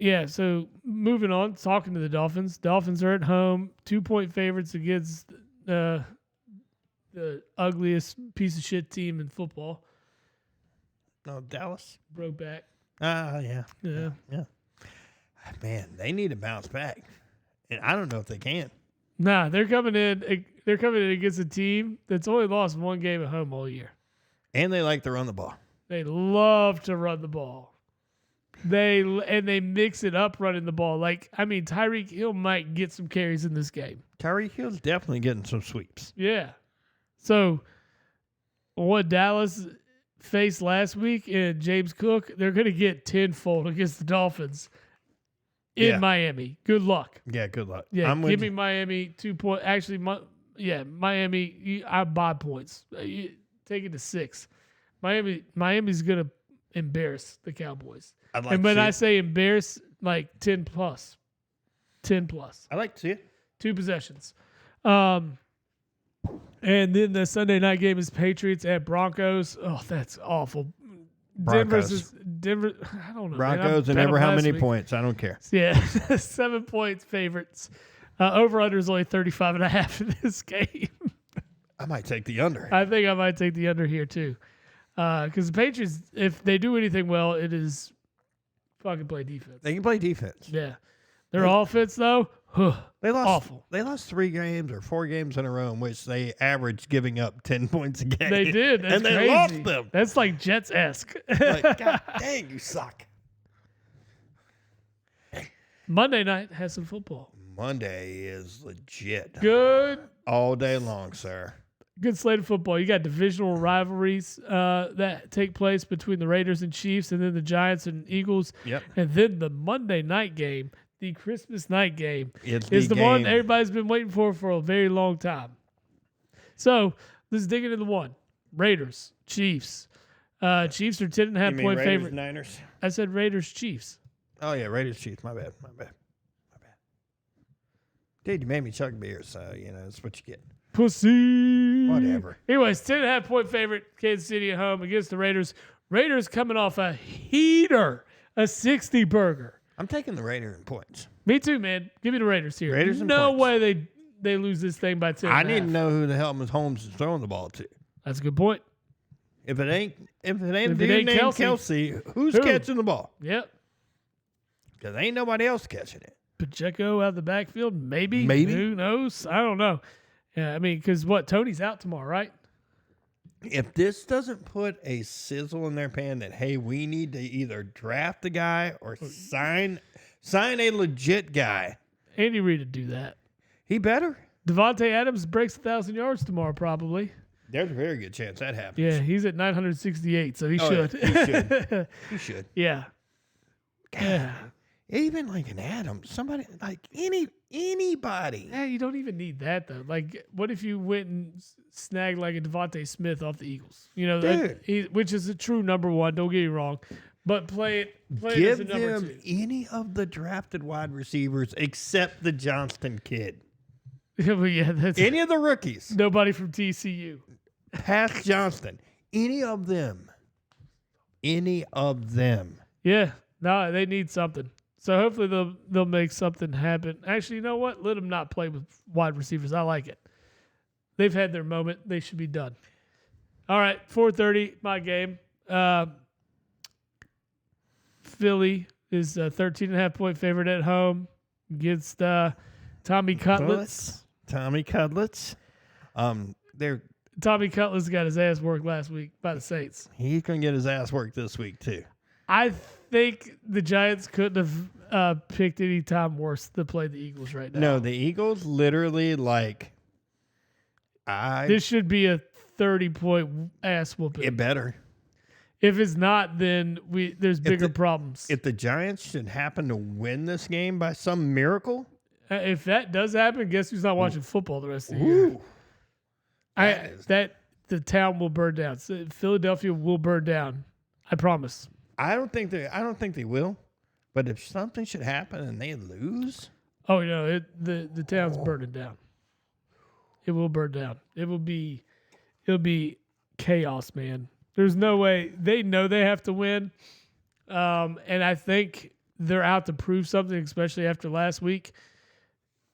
Yeah, so moving on, talking to the Dolphins. Dolphins are at home, 2-point favorites against the ugliest piece of shit team in football.
No, Dallas?
Broke back.
Yeah.
Yeah.
Man, they need to bounce back. And I don't know if they can.
Nah, they're coming in. They're coming in against a team that's only lost one game at home all year.
And they like to run the ball.
They love to run the ball. They mix it up running the ball. Like, I mean, Tyreek Hill might get some carries in this game.
Tyreek Hill's definitely getting some sweeps.
Yeah. So, what Dallas faced last week and James Cook, they're going to get tenfold against the Dolphins in Miami. Good luck.
Yeah, good luck.
Yeah, give me Miami 2 point. Actually, Miami, I buy points. Take it to 6. Miami's going to embarrass the Cowboys. And when I say embarrass, like 10 plus. 10 plus.
I like to see it.
2 possessions. And then the Sunday night game is Patriots at Broncos. Oh, that's awful.
Broncos.
Denver. I don't know.
Broncos and never how many points. I don't care.
Yeah, 7 points favorites. Over-under is only 35.5 in this game.
I might take the under.
I think I might take the under here too. Because the Patriots, if they do anything well, it is fucking play defense.
They can play defense.
Yeah. Their offense, though,
they lost
awful.
They lost 3 games or 4 games in a row in which they averaged giving up 10 points a game.
They did. That's
and they
crazy.
lost them.
That's like Jets-esque.
Like, God dang, you suck.
Monday night has some football.
Monday is legit.
Good.
All day long, sir.
Good slate of football. You got divisional rivalries that take place between the Raiders and Chiefs, and then the Giants and Eagles.
Yep.
And then the Monday night game, the Christmas night game,
It's
is the
game.
one everybody's been waiting for a very long time. So let's dig into the one. Raiders, Chiefs. Chiefs are 10.5-point favorite.
Niners?
I said Raiders, Chiefs.
Oh, yeah, Raiders, Chiefs. My bad. Dude, you made me chug beer, so, that's what you get.
Pussy.
Whatever.
Anyways, 10.5-point favorite, Kansas City at home against the Raiders. Raiders coming off a heater, a 60 burger.
I'm taking the Raiders in points.
Me too, man. Give me the Raiders here.
Raiders in
no
points.
way they lose this thing by 10.
I need to know who the hell Holmes is throwing the ball to.
That's a good point.
If it ain't dude
ain't
named Kelsey, who's catching the ball?
Yep.
Because ain't nobody else catching it.
Pacheco out of the backfield, maybe.
Maybe.
Who knows? I don't know. Yeah, I mean, because Tony's out tomorrow, right?
If this doesn't put a sizzle in their pan that, hey, we need to either draft a guy or sign a legit guy.
Andy Reid would do that.
He better.
Devontae Adams breaks 1,000 yards tomorrow, probably.
There's a very good chance that happens.
Yeah, he's at 968, so he should.
Yeah, he should. He should.
Yeah.
God,
Yeah.
even like an Adams, somebody like anybody.
Yeah, you don't even need that though. Like, what if you went and snagged like a Devontae Smith off the Eagles? You know, which is a true number one. Don't get me wrong, but play it as
Give
a number
them
two.
any of the drafted wide receivers except the Johnston kid.
But yeah, that's
Any of the rookies,
nobody from TCU.
past Johnston, any of them.
Yeah, no, they need something. So hopefully they'll make something happen. Actually, you know what? Let them not play with wide receivers. I like it. They've had their moment. They should be done. All right, 4:30, my game. Philly is a 13.5-point favorite at home against Tommy Cutlets.
Tommy Cutlets.
Tommy Cutlets got his ass worked last week by the Saints.
He's gonna get his ass worked this week too.
I think the Giants couldn't have picked any time worse to play the Eagles right now.
No, the Eagles literally
This should be a 30-point ass whooping.
It better.
If it's not, then there's bigger problems.
If the Giants should happen to win this game by some miracle,
If that does happen, guess who's not watching football the rest of the year? The town will burn down. So Philadelphia will burn down. I promise.
I don't think they will. But if something should happen and they lose,
oh no, the town's burning down. It will burn down. It'll be chaos, man. There's no way. They know they have to win, and I think they're out to prove something, especially after last week.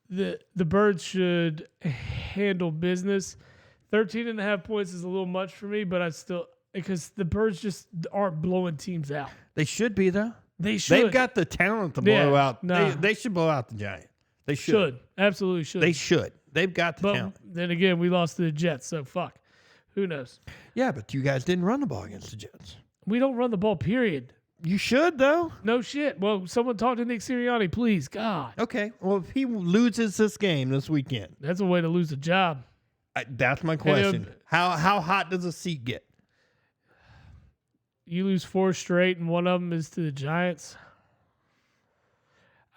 The Birds should handle business. 13.5 points is a little much for me, but because the Birds just aren't blowing teams out.
they should be though.
They should.
They've got the talent to blow out.
nah.
They should blow out the Giants. They should.
Absolutely should.
They should. They've got the
but
talent.
then again, we lost to the Jets, so fuck. Who knows?
Yeah, but you guys didn't run the ball against the Jets.
We don't run the ball, period.
You should though.
No shit. Well, someone talk to Nick Sirianni, please. God.
Okay. Well, if he loses this game this weekend,
That's a way to lose a job.
that's my question. How hot does a seat get?
You lose 4 straight, and one of them is to the Giants.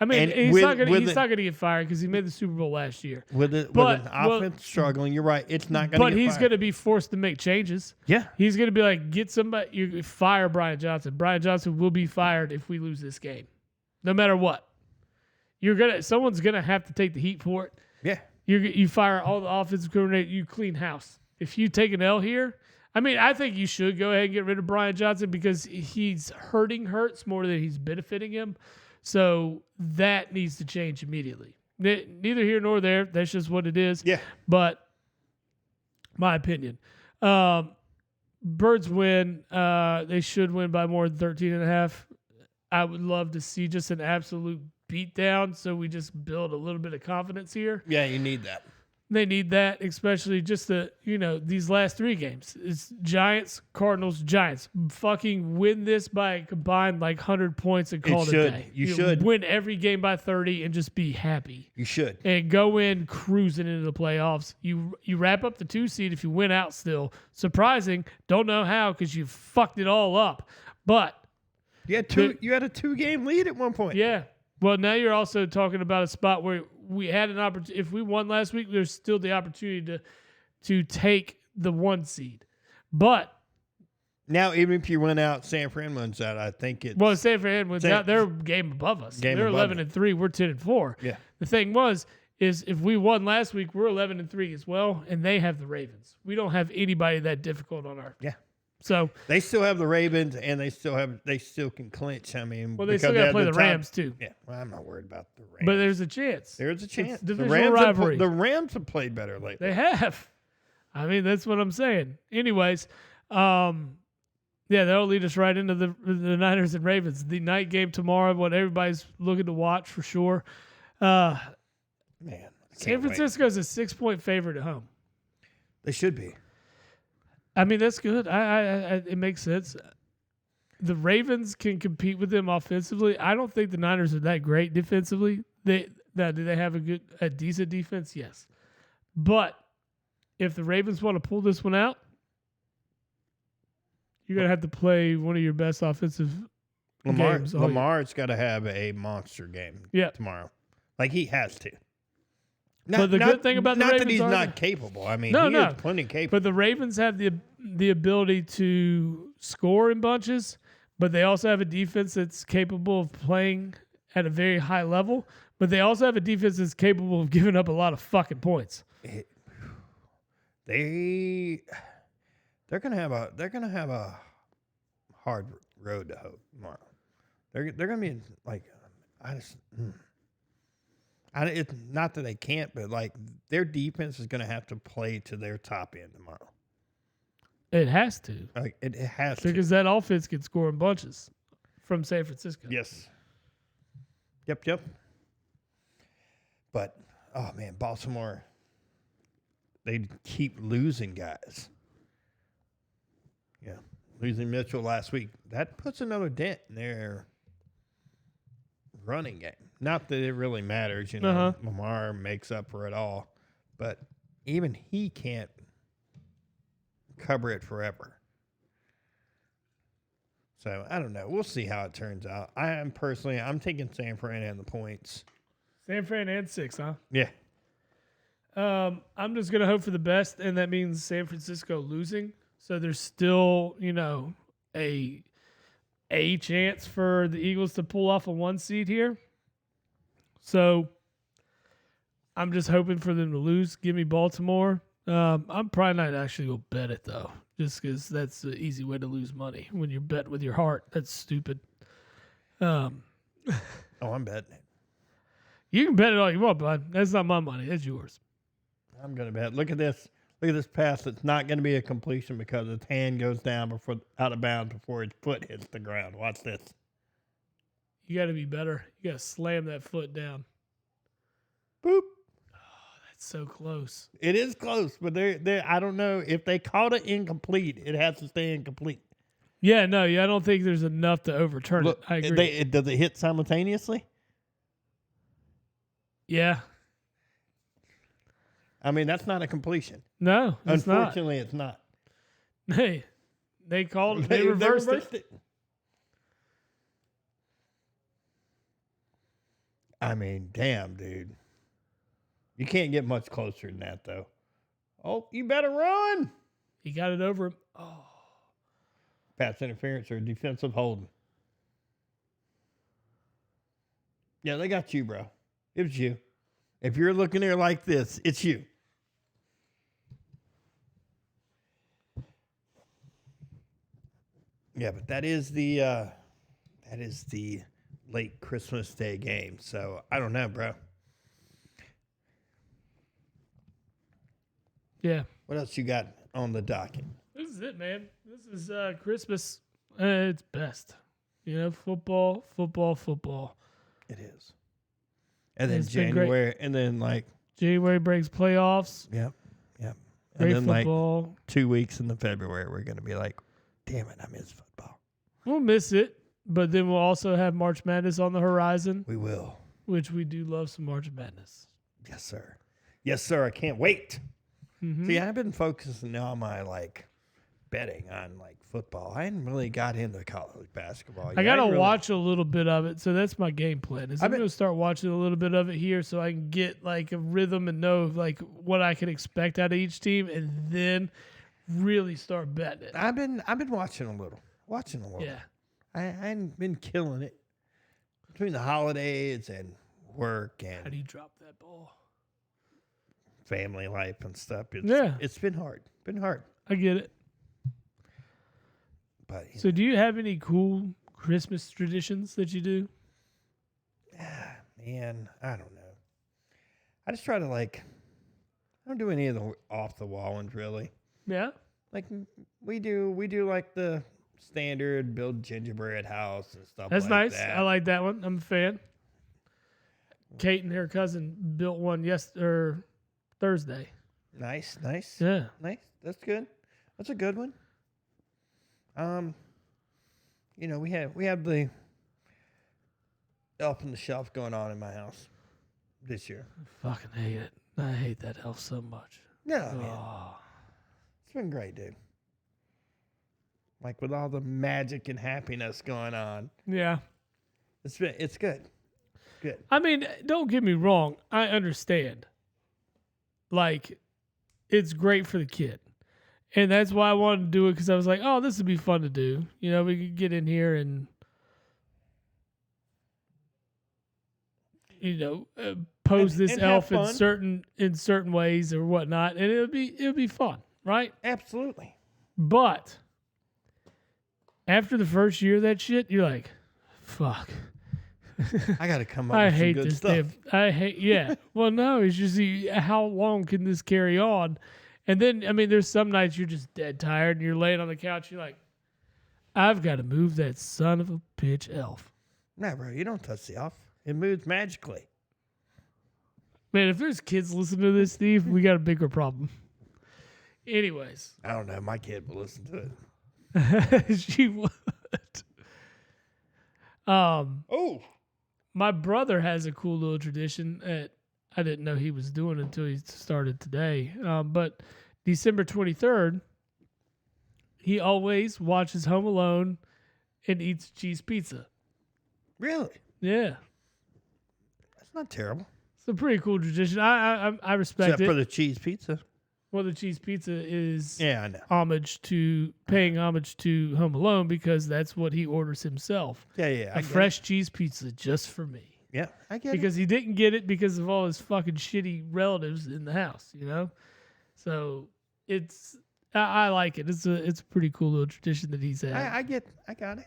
I mean,
And
he's not gonna get fired because he made the Super Bowl last year.
With an offense struggling, you're right. It's not going to.
But he's going to be forced to make changes.
Yeah.
He's going to be like, get somebody. You fire Brian Johnson. Brian Johnson will be fired if we lose this game, no matter what. Someone's gonna have to take the heat for it.
Yeah.
You fire all the offensive coordinator. You clean house. If you take an L here, I mean, I think you should go ahead and get rid of Brian Johnson because he's hurting Hurts more than he's benefiting him. So that needs to change immediately. Neither here nor there. That's just what it is.
Yeah.
But my opinion. Birds win. They should win by more than 13.5. I would love to see just an absolute beatdown so we just build a little bit of confidence here.
Yeah, you need that.
They need that, especially just these last 3 games. It's Giants, Cardinals, Giants. Fucking win this by a combined 100 points and call it a day.
You should
win every game by 30 and just be happy.
You should.
And go in cruising into the playoffs. You wrap up the 2 seed if you win out still. Surprising. Don't know how because you fucked it all up. But
you had a 2-game lead at one point.
Yeah. Well, now you're also talking about a spot where we had an opportunity. If we won last week, there's still the opportunity to take the 1 seed. But
now, even if you went out, San Fran wins out. I think it's
San Fran wins out. They're a game above us. They're 11-3. We're 10-4.
Yeah.
The thing is if we won last week, we're 11-3 as well, and they have the Ravens. We don't have anybody that difficult on our.
Yeah.
So
they still have the Ravens, and they still can clinch. I mean,
well, they still got to play the Rams too.
Yeah, well, I'm not worried about the Rams,
but there's a chance.
There's a chance.
The
Rams have played better lately.
They have. I mean, that's what I'm saying. Anyways, that'll lead us right into the Niners and Ravens. The night game tomorrow, what everybody's looking to watch for sure.
Man,
San Francisco's a 6-point favorite at home.
They should be.
I mean, that's good. It makes sense. The Ravens can compete with them offensively. I don't think the Niners are that great defensively. Do they have a decent defense? Yes. But if the Ravens want to pull this one out, you're going to have to play one of your best offensive games.
Lamar's got to have a monster game tomorrow. Like, he has to.
But the good thing about the Ravens
that he's
are
not capable. I mean, he is plenty capable.
But the Ravens have the ability to score in bunches, but they also have a defense that's capable of playing at a very high level. But they also have a defense that's capable of giving up a lot of fucking points.
They're gonna have a hard road to hoe tomorrow. They're gonna be like, it's not that they can't, but like their defense is going to have to play to their top end tomorrow.
It has to.
Like it has to.
Because that offense can score in bunches from San Francisco.
Yes. Yep. But, oh man, Baltimore, they keep losing guys. Yeah. Losing Mitchell last week. That puts another dent in their running game. Not that it really matters, Lamar makes up for it all, but even he can't cover it forever. So I don't know. We'll see how it turns out. I'm taking San Fran and the points.
San Fran and 6, huh?
Yeah.
I'm just gonna hope for the best, and that means San Francisco losing. So there's still, a chance for the Eagles to pull off a 1 seed here. So I'm just hoping for them to lose. Give me Baltimore. I'm probably not actually going to bet it, though, just because that's an easy way to lose money. When you bet with your heart, that's stupid.
I'm betting it.
You can bet it all you want, bud. That's not my money. That's yours.
I'm going to bet. Look at this. Look at this pass. It's not going to be a completion because his hand goes down out of bounds before his foot hits the ground. Watch this.
You got to be better. You got to slam that foot down.
Boop.
Oh, that's so close.
It is close, but I don't know. If they called it incomplete, it has to stay incomplete.
Yeah, no, I don't think there's enough to overturn it. I agree.
Does it hit simultaneously?
Yeah.
I mean, that's not a completion.
No,
Unfortunately, it's not.
Hey, they called it. They reversed it.
I mean, damn, dude. You can't get much closer than that, though. Oh, you better run.
He got it over him. Oh.
Pass interference or defensive holding. Yeah, they got you, bro. It was you. If you're looking there like this, it's you. Yeah, but that is the late Christmas Day game. So I don't know, bro.
Yeah.
What else you got on the docket?
This is it, man. This is Christmas. It's best. Football.
It is. And then January, and then
January breaks playoffs.
Yep. And
Great
then
football.
2 weeks in the February, we're gonna be like, damn it, I miss football.
We'll miss it, but then we'll also have March Madness on the horizon.
We will.
Which we do love some March Madness.
Yes, sir. Yes, sir. I can't wait.
Mm-hmm.
See, I've been focusing on my betting on football. I hadn't really got into college basketball yet.
I gotta watch a little bit of it, so that's my game plan. I'm gonna start watching a little bit of it here, so I can get a rhythm and know what I can expect out of each team, and then really start betting it.
I've been watching a little.
Yeah,
I hadn't been killing it between the holidays and work and
how do you drop that ball?
Family life and stuff. It's been hard.
I get it.
But
so, do you have any cool Christmas traditions that you do?
Man, I don't know. I just try to I don't do any of the off the wall ones really.
Yeah.
We do the standard build gingerbread house and stuff.
That's nice.
That.
I like that one. I'm a fan. Kate and her cousin built one Thursday.
Nice.
Yeah.
Nice. That's good. That's a good one. We have the elf on the shelf going on in my house this year.
I fucking hate it. I hate that elf so much.
No, man. It's been great, dude. Like with all the magic and happiness going on.
Yeah.
It's good. Good.
I mean, don't get me wrong. I understand. Like, it's great for the kid. And that's why I wanted to do it, because I was like, oh, this would be fun to do. You know, we could get in here and, pose this
and
elf
have fun.
in certain ways or whatnot, and it would be fun, right?
Absolutely.
But after the first year of that shit, you're like, fuck.
I got to come up
I
with some
hate
good
this
stuff.
yeah. Well, no, it's just how long can this carry on? And then, I mean, there's some nights you're just dead tired and you're laying on the couch. You're like, I've got to move that son of a bitch elf.
Nah, bro, you don't touch the elf. It moves magically.
Man, if there's kids listening to this, Steve, we got a bigger problem. Anyways.
I don't know. My kid will listen to it.
She would.
Oh.
My brother has a cool little tradition that I didn't know he was doing until he started today. But December 23rd, he always watches Home Alone and eats cheese pizza.
Really?
Yeah.
That's not terrible.
It's a pretty cool tradition. I respect
Except
it.
for the cheese pizza.
Well, the cheese pizza is
Yeah, I know.
paying homage to Home Alone, because that's what he orders himself.
Yeah.
A fresh cheese pizza just for me.
Yeah, I get
Because he didn't get it because of all his fucking shitty relatives in the house, you know? So I like it. It's a pretty cool little tradition that he's had.
I got it.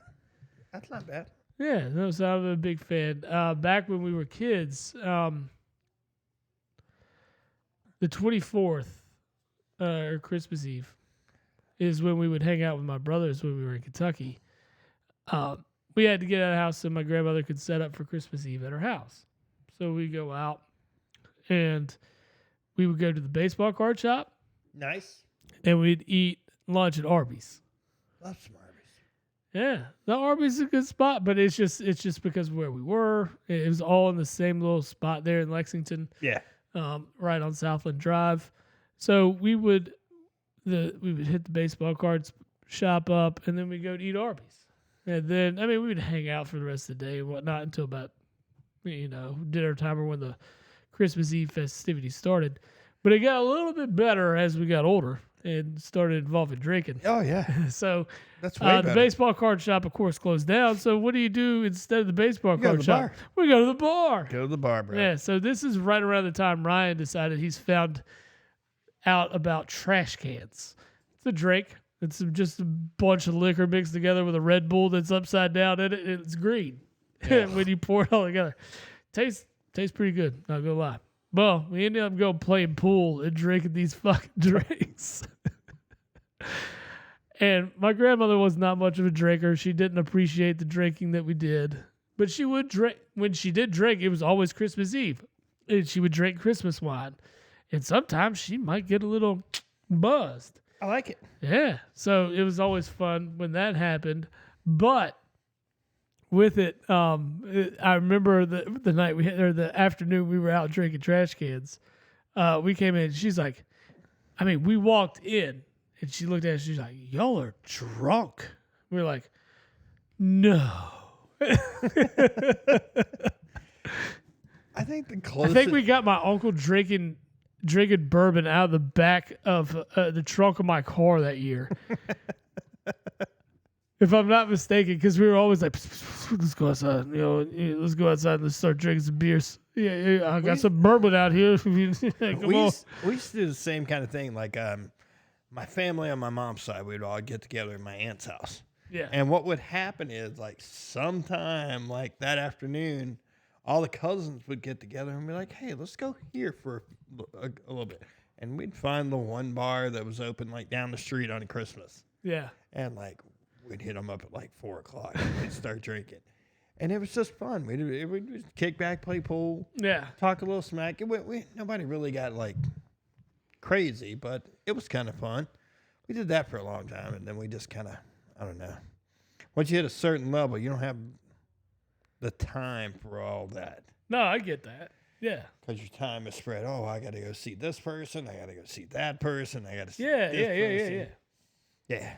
That's not bad.
Yeah, no, so I'm a big fan. Back when we were kids, the 24th, or Christmas Eve, is when we would hang out with my brothers when we were in Kentucky. We had to get out of the house so my grandmother could set up for Christmas Eve at her house. So we go out and we would go to the baseball card shop.
Nice.
And we'd eat lunch at Arby's.
Love some Arby's.
Yeah, the Arby's is a good spot, but it's just because of where we were. It was all in the same little spot there in Lexington.
Yeah.
Right on Southland Drive. So we would hit the baseball cards shop up, and then we'd go to eat Arby's. And then, I mean, we would hang out for the rest of the day and whatnot until about, dinner time or when the Christmas Eve festivities started. But it got a little bit better as we got older and started involving drinking.
Oh, yeah.
So
That's way better.
the baseball card shop, of course, closed down. So what do you do instead of the baseball
go to
card
the
shop?
bar.
We go to the bar.
Go to the bar, bro.
Yeah, so this is right around the time Ryan decided he's found out about trash cans. It's a drink. It's just a bunch of liquor mixed together with a Red Bull that's upside down in it, and it's green.
Yeah.
When you pour it all together. Tastes pretty good, not gonna lie. Well, we ended up going playing pool and drinking these fucking drinks. And my grandmother was not much of a drinker. She didn't appreciate the drinking that we did. But she would drink. When she did drink, it was always Christmas Eve. And she would drink Christmas wine. And sometimes she might get a little buzzed.
I like it.
Yeah. So it was always fun when that happened. But with it, I remember the night the afternoon we were out drinking trash cans. We came in. She's like, we walked in and she looked at us. She's like, y'all are drunk. We were like, no.
I think
we got my uncle drinking bourbon out of the back of the trunk of my car that year. If I'm not mistaken, because we were always like, let's go outside. Let's go outside and let's start drinking some beers. Yeah, I got some bourbon out here. Come on.
We used to do the same kind of thing. Like my family on my mom's side, we'd all get together at my aunt's house.
Yeah.
And what would happen is, like, sometime like that afternoon, all the cousins would get together and be like, hey, let's go here for a little bit. And we'd find the one bar that was open, like, down the street on Christmas.
Yeah.
And, like, we'd hit them up at, like, 4 o'clock and we'd start drinking. And it was just fun. We'd just kick back, play pool.
Yeah.
Talk a little smack. Nobody really got, like, crazy, but it was kind of fun. We did that for a long time, and then we just kind of, I don't know. Once you hit a certain level, you don't have the time for all that.
No, I get that. Yeah.
Because your time is spread. Oh, I got to go see this person. I got to go see that person. I got to see
Yeah,
this
yeah, yeah,
person.
yeah,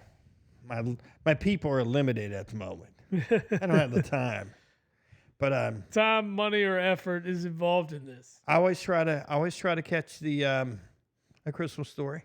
Yeah. My people are limited at the moment. I don't have the time. But
time, money, or effort is involved in this.
I always try to catch the A Christmas Story.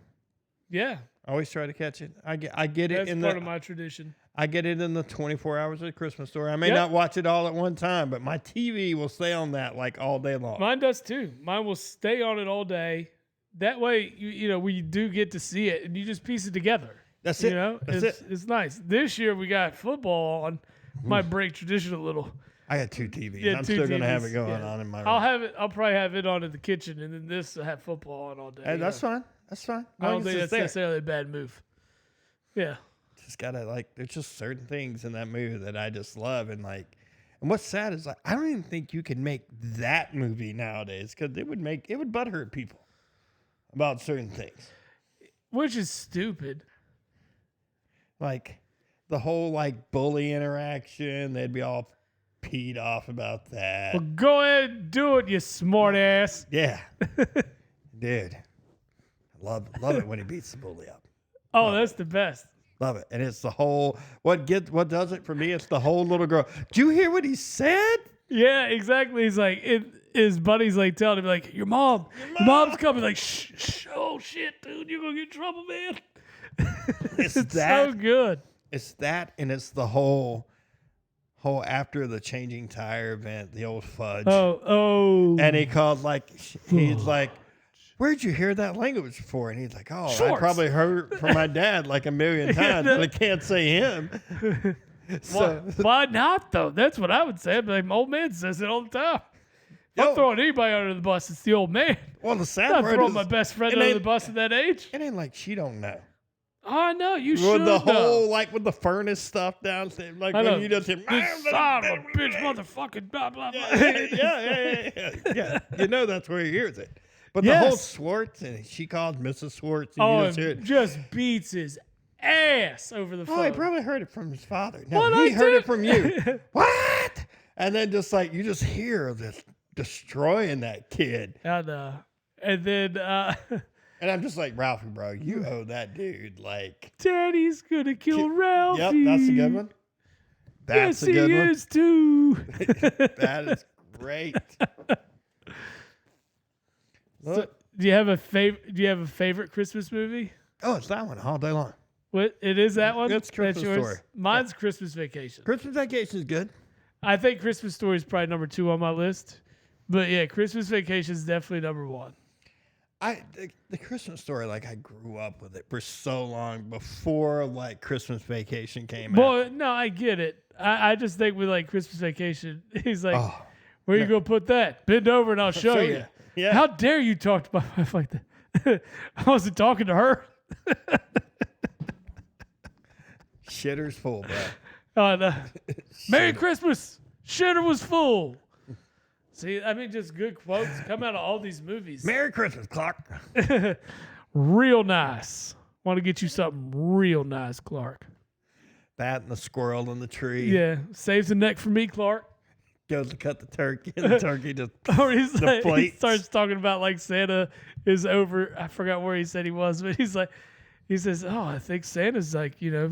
Yeah.
I always try to catch it. I get it
That's
in
part of my tradition.
I get it in the 24 hours of Christmas Story. I may not watch it all at one time, but my TV will stay on that like all day long.
Mine does too. Mine will stay on it all day. That way, you know, we do get to see it, and you just piece it together.
That's it.
You know, it's nice. This year we got football on. Might break tradition a little.
I got 2 TVs.
Yeah,
I'm
2
still going to
TVs.
have it going on in my room.
I'll probably have it on in the kitchen, and then this will have football on all day.
Hey, that's fine. That's fine.
I don't think that's necessarily a bad move. Yeah.
Just gotta there's just certain things in that movie that I just love, and what's sad is I don't even think you could make that movie nowadays because it would butthurt people about certain things.
Which is stupid.
Like the whole bully interaction, they'd be all peed off about that.
Well, go ahead and do it, you smart ass.
Yeah. Dude. Love it when he beats the bully up.
Oh, that's the best.
Love it. And it's the whole what does it for me, it's the whole little girl. Did you hear what he said?
Yeah, exactly. He's like his buddy's telling him your mom's coming, shh, oh shit, dude, you're gonna get in trouble, man.
It's
so good.
It's that, and it's the whole after the changing tire event, the old fudge.
Oh.
And he called he's like, where'd you hear that language before? And he's like, oh,
Shorts.
I probably heard it from my dad a million times, but I can't say him. So,
why not though? That's what I would say. My old man says it all the time. If I'm throwing anybody under the bus, it's the old man.
Well, the sad
I'm
part
throwing
is
my best friend under the bus at that age.
It ain't like she don't know.
Oh no, you should.
With the whole with the furnace stuff downstairs, when you just hear,
this son of a bitch, motherfucking blah blah blah.
Yeah. You know that's where he hears it. But the whole Schwartz, and she called Mrs. Schwartz, and you just hear it.
Just beats his ass over the phone.
Oh, he probably heard it from his father. No, he heard it from you. What? And then just you just hear this destroying that kid.
I know. And then
and I'm just like, Ralphie, bro, you owe that dude
Daddy's gonna kill Ralphie.
Yep, that's a good one. That's
yes,
a good
he
one.
is too.
That is great.
So, do you have a favorite Christmas movie?
Oh, it's that one all day long.
What? It is that one?
It's Christmas
That's yours?
Story.
Mine's Christmas Vacation.
Christmas Vacation is good.
I think Christmas Story is probably number 2 on my list. But yeah, Christmas Vacation is definitely number 1.
The Christmas Story, I grew up with it for so long before Christmas Vacation came out.
Boy, no, I get it. I just think with Christmas Vacation, he's like, where you gonna put that? Bend over and I'll show you.
Yeah.
How dare you talk to my wife like that? I wasn't talking to her.
Shitter's full, bro.
Oh, no. Merry Christmas. Shitter was full. See, just good quotes come out of all these movies.
Merry Christmas, Clark.
Real nice. Want to get you something real nice, Clark.
That and the squirrel in the tree.
Yeah. Saves the neck for me, Clark.
Goes to cut the turkey, and the turkey just
Or he
deflates.
starts talking about Santa is over. I forgot where he said he was, but he says, oh, I think Santa's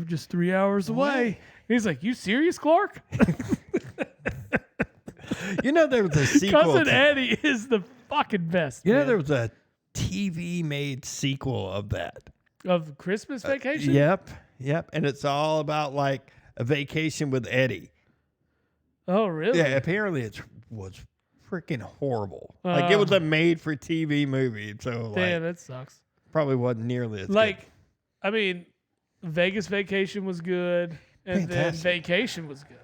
just 3 hours away. He's like, you serious, Clark?
You know there was a sequel.
Cousin Eddie is the fucking best.
You know there was a TV made sequel of that.
Of Christmas Vacation?
Yep. And it's all about a vacation with Eddie.
Oh, really?
Yeah, apparently it was freaking horrible. It was a made for TV movie. So
damn, that sucks.
Probably wasn't nearly as good.
Vegas Vacation was good, and then Vacation was good.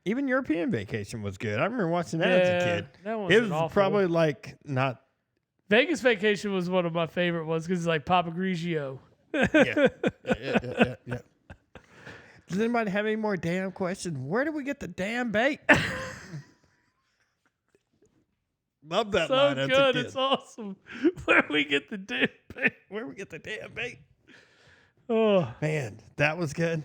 Even European Vacation was good. I remember watching that as a kid.
That
it was
awful.
probably not.
Vegas Vacation was one of my favorite ones because it's like Papa Grigio.
Yeah. Does anybody have any more damn questions? Where do we get the damn bait? Love that line.
So good. It's awesome. Where we get the damn bait.
Where we get the damn bait.
Oh.
Man, that was good.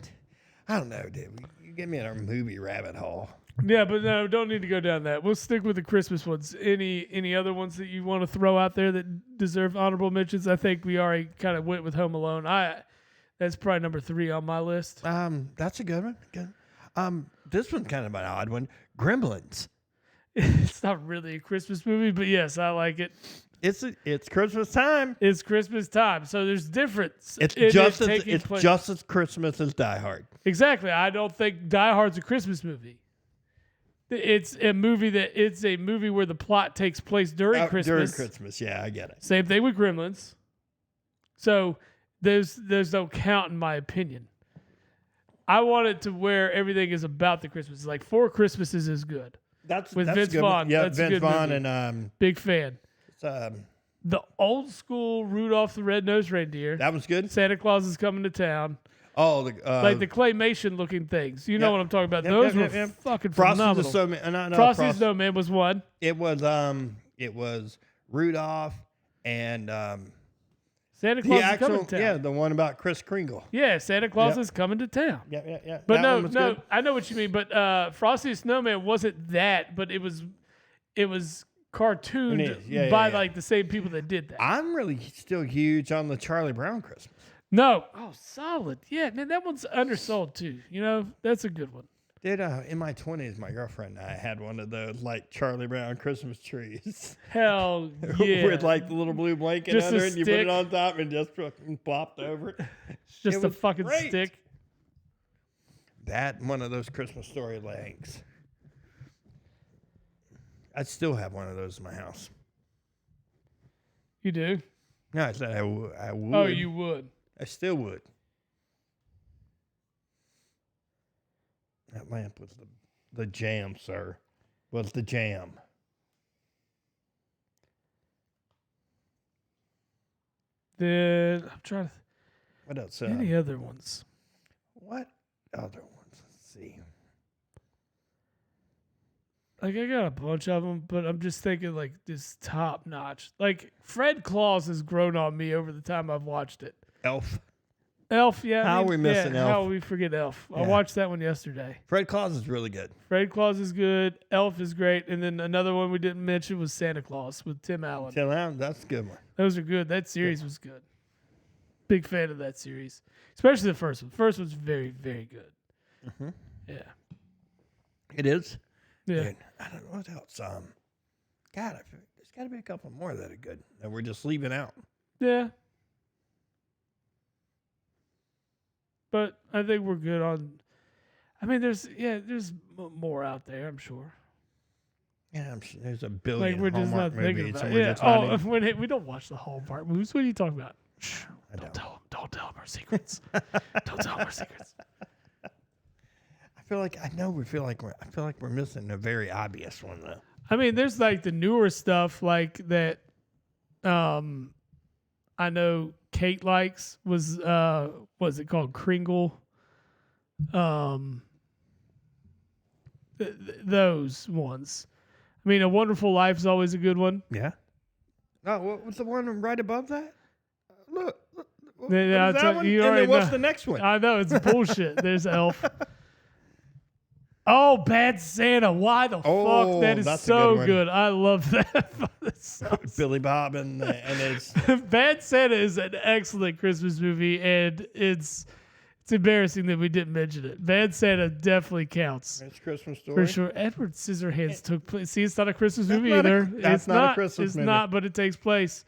I don't know, dude. You get me in a movie rabbit hole.
Yeah, but no, don't need to go down that. We'll stick with the Christmas ones. Any other ones that you want to throw out there that deserve honorable mentions? I think we already kind of went with Home Alone. That's probably number 3 on my list.
That's a good one. Good. This one's kind of an odd one. Gremlins.
It's not really a Christmas movie, but yes, I like it.
It's Christmas time.
It's Christmas time, so there's difference.
It's just as Christmas as Die Hard.
Exactly. I don't think Die Hard's a Christmas movie. It's a movie where the plot takes place during Christmas.
During Christmas, yeah, I get it.
Same thing with Gremlins. So there's no count in my opinion. I want it to where everything is about the Christmas. Like Four Christmases is good.
That's
Vince
good.
Vaughn.
Yeah,
That's a
Vince
good
Vaughn
movie.
and
big fan.
It's,
The old school Rudolph the Red-Nosed Reindeer.
that was good.
Santa Claus is coming to town.
Oh,
Like the claymation looking things. You know what I'm talking about.
Yep,
Those
yep,
were
yep.
fucking
Frosty's
phenomenal.
the Snowman.
Frosty's Snowman was one.
It was Rudolph and
Santa Claus is coming to town.
yeah, the one about Kris Kringle.
Yeah, Santa Claus
Yep.
is coming to town.
Yeah.
But
That one was good.
I know what you mean. But Frosty the Snowman wasn't that, but it was cartooned
Yeah,
by
yeah.
like the same people that did that.
I'm really still huge on the Charlie Brown Christmas.
No. Oh, solid. Yeah, man, that one's undersold too. You know, that's a good one.
Dude, in my 20s, my girlfriend and I had one of those like Charlie Brown Christmas trees
Hell yeah.
with like the little blue blanket
Just
under
a
it, and you put it
stick.
on top and just fucking plopped over it.
Just
It
a
was
fucking
great.
stick.
That one of those Christmas story legs. I still have one of those in my house.
You do?
No, I said I would.
Oh, you would.
I still would. That lamp was the jam, sir. Was the jam.
Then I'm trying to.
What else?
Any other ones?
What other ones? Let's see.
Like I got a bunch of them, but I'm just thinking like this top notch. Like Fred Claus has grown on me over the time I've watched it.
Elf.
Elf, yeah.
How we missing Elf?
How we forget Elf? I
Yeah.
watched that one yesterday.
Fred Claus is really good.
Fred Claus is good. Elf is great, and then another one we didn't mention was Santa Claus with Tim Allen.
Till now, that's a good one.
Those are good. That series was good. Big fan of that series, especially the first one. First one's very, very good.
Mm-hmm.
Yeah,
It is.
yeah.
Dude, I don't know what else. God, there's got to be a couple more that are good that we're just leaving out.
Yeah. But I think we're good on. I mean, there's more out there, I'm sure.
Yeah, I'm sure there's a billion
Like we're just
Hallmark
not thinking
movies.
about
and
it.
we're
Yeah.
just not
Oh,
even-
we don't watch the Hallmark movies. What are you talking about? Shh,
I don't.
Don't tell them our secrets. Don't tell them our secrets.
I feel like we're missing a very obvious one though.
I mean, there's like the newer stuff like that. I know Kate likes was what's it called? Kringle. Those ones. I mean, A Wonderful Life is always a good one.
Yeah. Oh, what was the one right above that? Look. What
Yeah,
is
I'll
that
tell
one?
you
And
already
then what's
know.
the next one?
I know it's bullshit. There's Elf. Oh, Bad Santa! Why the
Oh,
fuck? That is
that's a
so
good one.
good. I love that. That's so
Billy Bob and his.
Bad Santa is an excellent Christmas movie, and it's embarrassing that we didn't mention it. Bad Santa definitely counts
It's Christmas story.
for sure. Edward Scissorhands took place. See, it's not a Christmas movie
not a-
either.
that's
It's
not a Christmas
It's
movie.
not, but it takes place.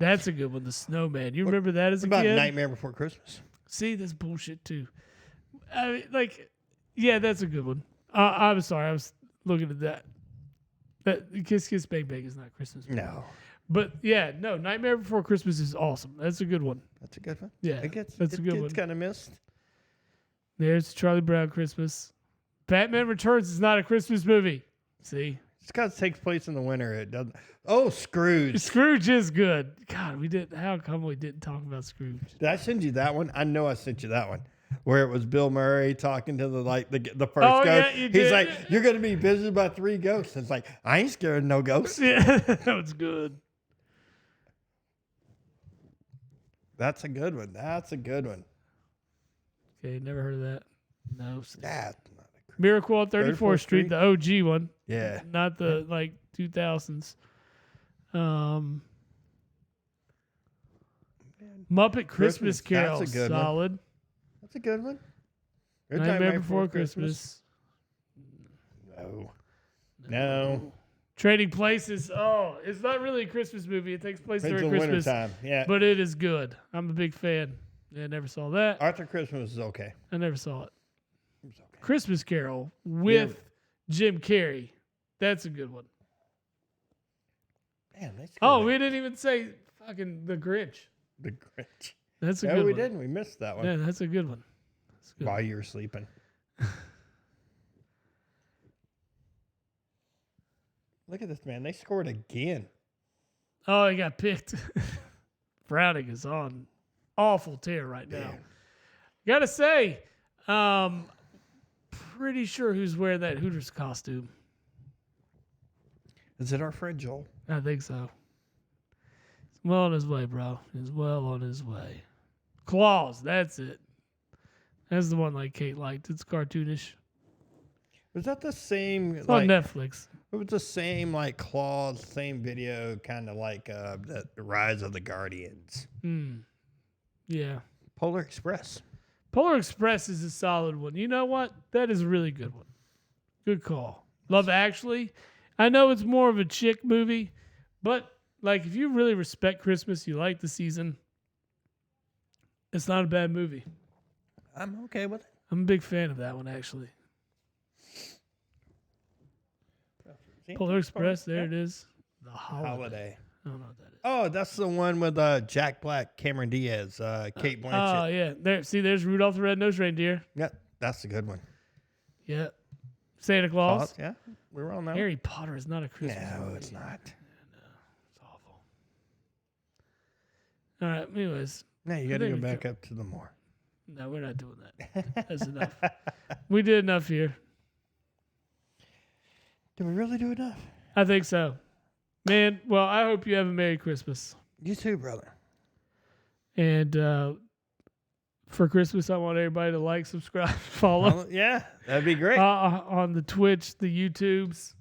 That's a good one. The Snowman. You remember that as
What
a
about
kid?
Nightmare Before Christmas?
See, that's bullshit too. I mean, like, yeah, that's a good one. I'm sorry, I was looking at that. That Kiss Kiss Bang Bang is not a Christmas movie.
No,
But yeah, no, Nightmare Before Christmas is awesome. That's a good one.
that's a good one.
Yeah, that's a good one.
It's kind of missed.
There's Charlie Brown Christmas. Batman Returns is not a Christmas movie. See?
It's because it takes place in the winter. It doesn't. Oh, Scrooge.
Scrooge is good. God, we didn't. How come we didn't talk about Scrooge?
Did I send you that one? I know I sent you that one. Where it was Bill Murray talking to the first
Oh,
ghost.
yeah, you
He's
did.
like, "You're gonna be visited by 3 ghosts." It's like, I ain't scared of no ghosts.
Yeah, that was good.
That's a good one. That's a good one.
Okay, never heard of that. No.
That's not a
Miracle on 34th Street, the OG one.
Yeah.
Not the 2000s. Muppet Christmas Carol,
that's a good
solid.
one. That's a good one.
Nightmare Before Christmas.
No.
Trading Places. Oh, it's not really a Christmas movie. It takes place during
in
Christmas.
wintertime. Yeah.
But it is good. I'm a big fan. Yeah, I never saw that.
Arthur Christmas is okay.
I never saw it.
It was okay.
Christmas Carol with Jim Carrey. That's a good one.
Damn, that's
Oh, we didn't even say fucking The Grinch.
The Grinch.
That's a
No,
good
we
one.
didn't. We missed that one.
Yeah, that's a good one. That's a good
While
one.
you were sleeping. Look at this, man. They scored again.
Oh, he got picked. Browning is on awful tear right now.
Damn.
Gotta say, pretty sure who's wearing that Hooters costume.
Is it our friend Joel?
I think so. He's well on his way, bro. He's well on his way. Claws, that's it. That's the one like Kate liked. It's cartoonish.
Was that the same?
It's on Netflix.
It was the same, like Claws, same video, kind of like the Rise of the Guardians.
Yeah.
Polar Express.
Polar Express is a solid one. You know what? That is a really good one. Good call. Love Actually. I know it's more of a chick movie, but like if you really respect Christmas, you like the season, it's not a bad movie.
I'm okay with it.
I'm a big fan of that one, actually. Polar Express, there it is. The Holiday. I don't know what that is.
Oh, that's the one with Jack Black, Cameron Diaz, Kate Blanchett.
Oh, yeah. There's Rudolph the Red-Nosed Reindeer.
Yeah, that's a good one.
Yeah. Santa Claus.
Yeah, we were on that.
Harry Potter is not a Christmas movie.
No, it's not.
It's awful. All right. Anyways.
No, you got to go back up to the more.
No, we're not doing that. That's enough. We did enough here.
Did we really do enough?
I think so. Man, well, I hope you have a Merry Christmas.
You too, brother.
And for Christmas, I want everybody to like, subscribe, follow.
Yeah, that'd be great.
On the Twitch, the YouTubes,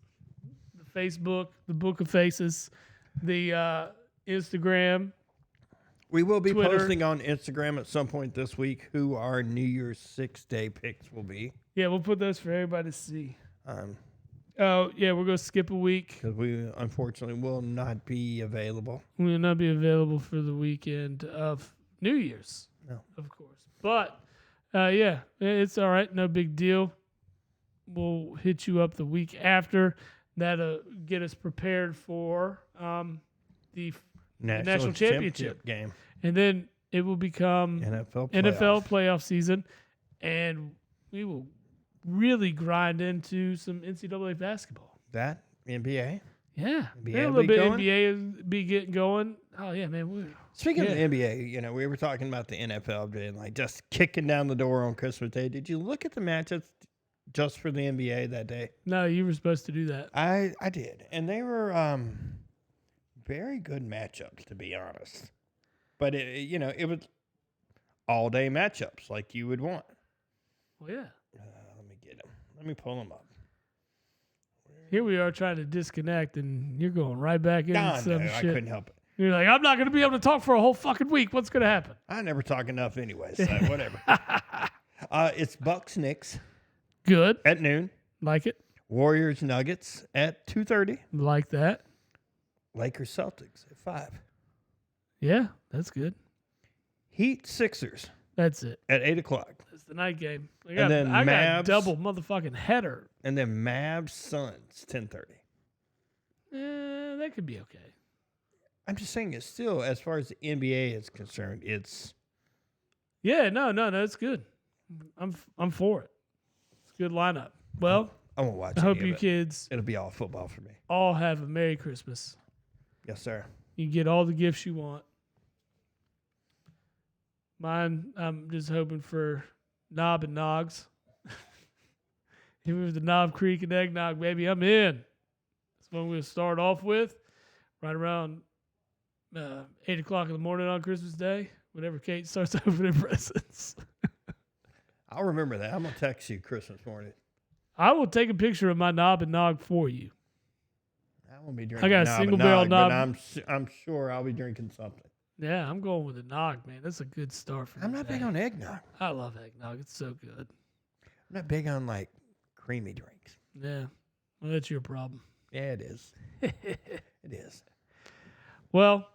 the Facebook, the Book of Faces, the Instagram.
We will be
Twitter.
posting on Instagram at some point this week who our New Year's 6-day picks will be.
Yeah, we'll put those for everybody to see. Oh, yeah, we're going to skip a week.
Because we, unfortunately, will not be available.
We will not be available for the weekend of New Year's.
No.
Of course. But, yeah, it's all right. No big deal. We'll hit you up the week after. That'll get us prepared for the National Championship
game.
And then it will become NFL playoff season. And we will really grind into some NCAA basketball.
That NBA?
Yeah.
NBA
a little bit NBA be getting going. Oh, yeah, man.
Speaking of the NBA, we were talking about the NFL being like just kicking down the door on Christmas Day. Did you look at the matchups just for the NBA that day?
No, you were supposed to do that.
I did. And they were very good matchups, to be honest. But, it was all-day matchups like you would want.
Well, yeah.
Let me get them. Let me pull them up.
Here we are trying to disconnect, and you're going right back into some shit.
I couldn't help it.
You're like, I'm not going to be able to talk for a whole fucking week. What's going to happen?
I never talk enough anyway, so whatever. It's Bucks Knicks.
Good.
At noon.
Like it.
Warriors Nuggets at 2:30.
Like that.
Lakers Celtics at 5.
Yeah, that's good.
Heat Sixers.
That's it.
At 8 o'clock.
That's the night game. I
And then
got a
Mavs-
double motherfucking header.
And then Mavs Suns 10:30.
That could be okay.
I'm just saying it's still, as far as the NBA is concerned, it's
Yeah, no, it's good. I'm for it. It's a good lineup. Well,
I won't watch
I hope
any of
you
it.
kids
It'll be all football for me.
all have a Merry Christmas.
Yes, sir.
You get all the gifts you want. Mine, I'm just hoping for Knob and Nogs. Even with the Knob Creek and Eggnog, baby, I'm in. That's what we'll start off with. Right around 8 o'clock in the morning on Christmas Day, whenever Kate starts opening presents.
I'll remember that. I'm going to text you Christmas morning.
I will take a picture of my knob and nog for you.
I won't be drinking.
I got a single barrel knob.
But I'm sure I'll be drinking something.
Yeah, I'm going with a nog, man. That's a good start for
I'm not big on eggnog.
I love eggnog. It's so good.
I'm not big on like creamy drinks.
Yeah. Well, that's your problem.
Yeah, it is. It is.
Well,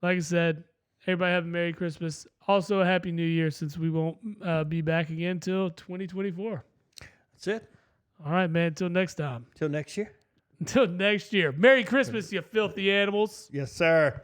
like I said, everybody have a Merry Christmas. Also, a Happy New Year since we won't be back again till 2024.
That's it.
All right, man. Until next time.
Till next year.
Until next year. Merry Christmas, you filthy animals.
Yes, sir.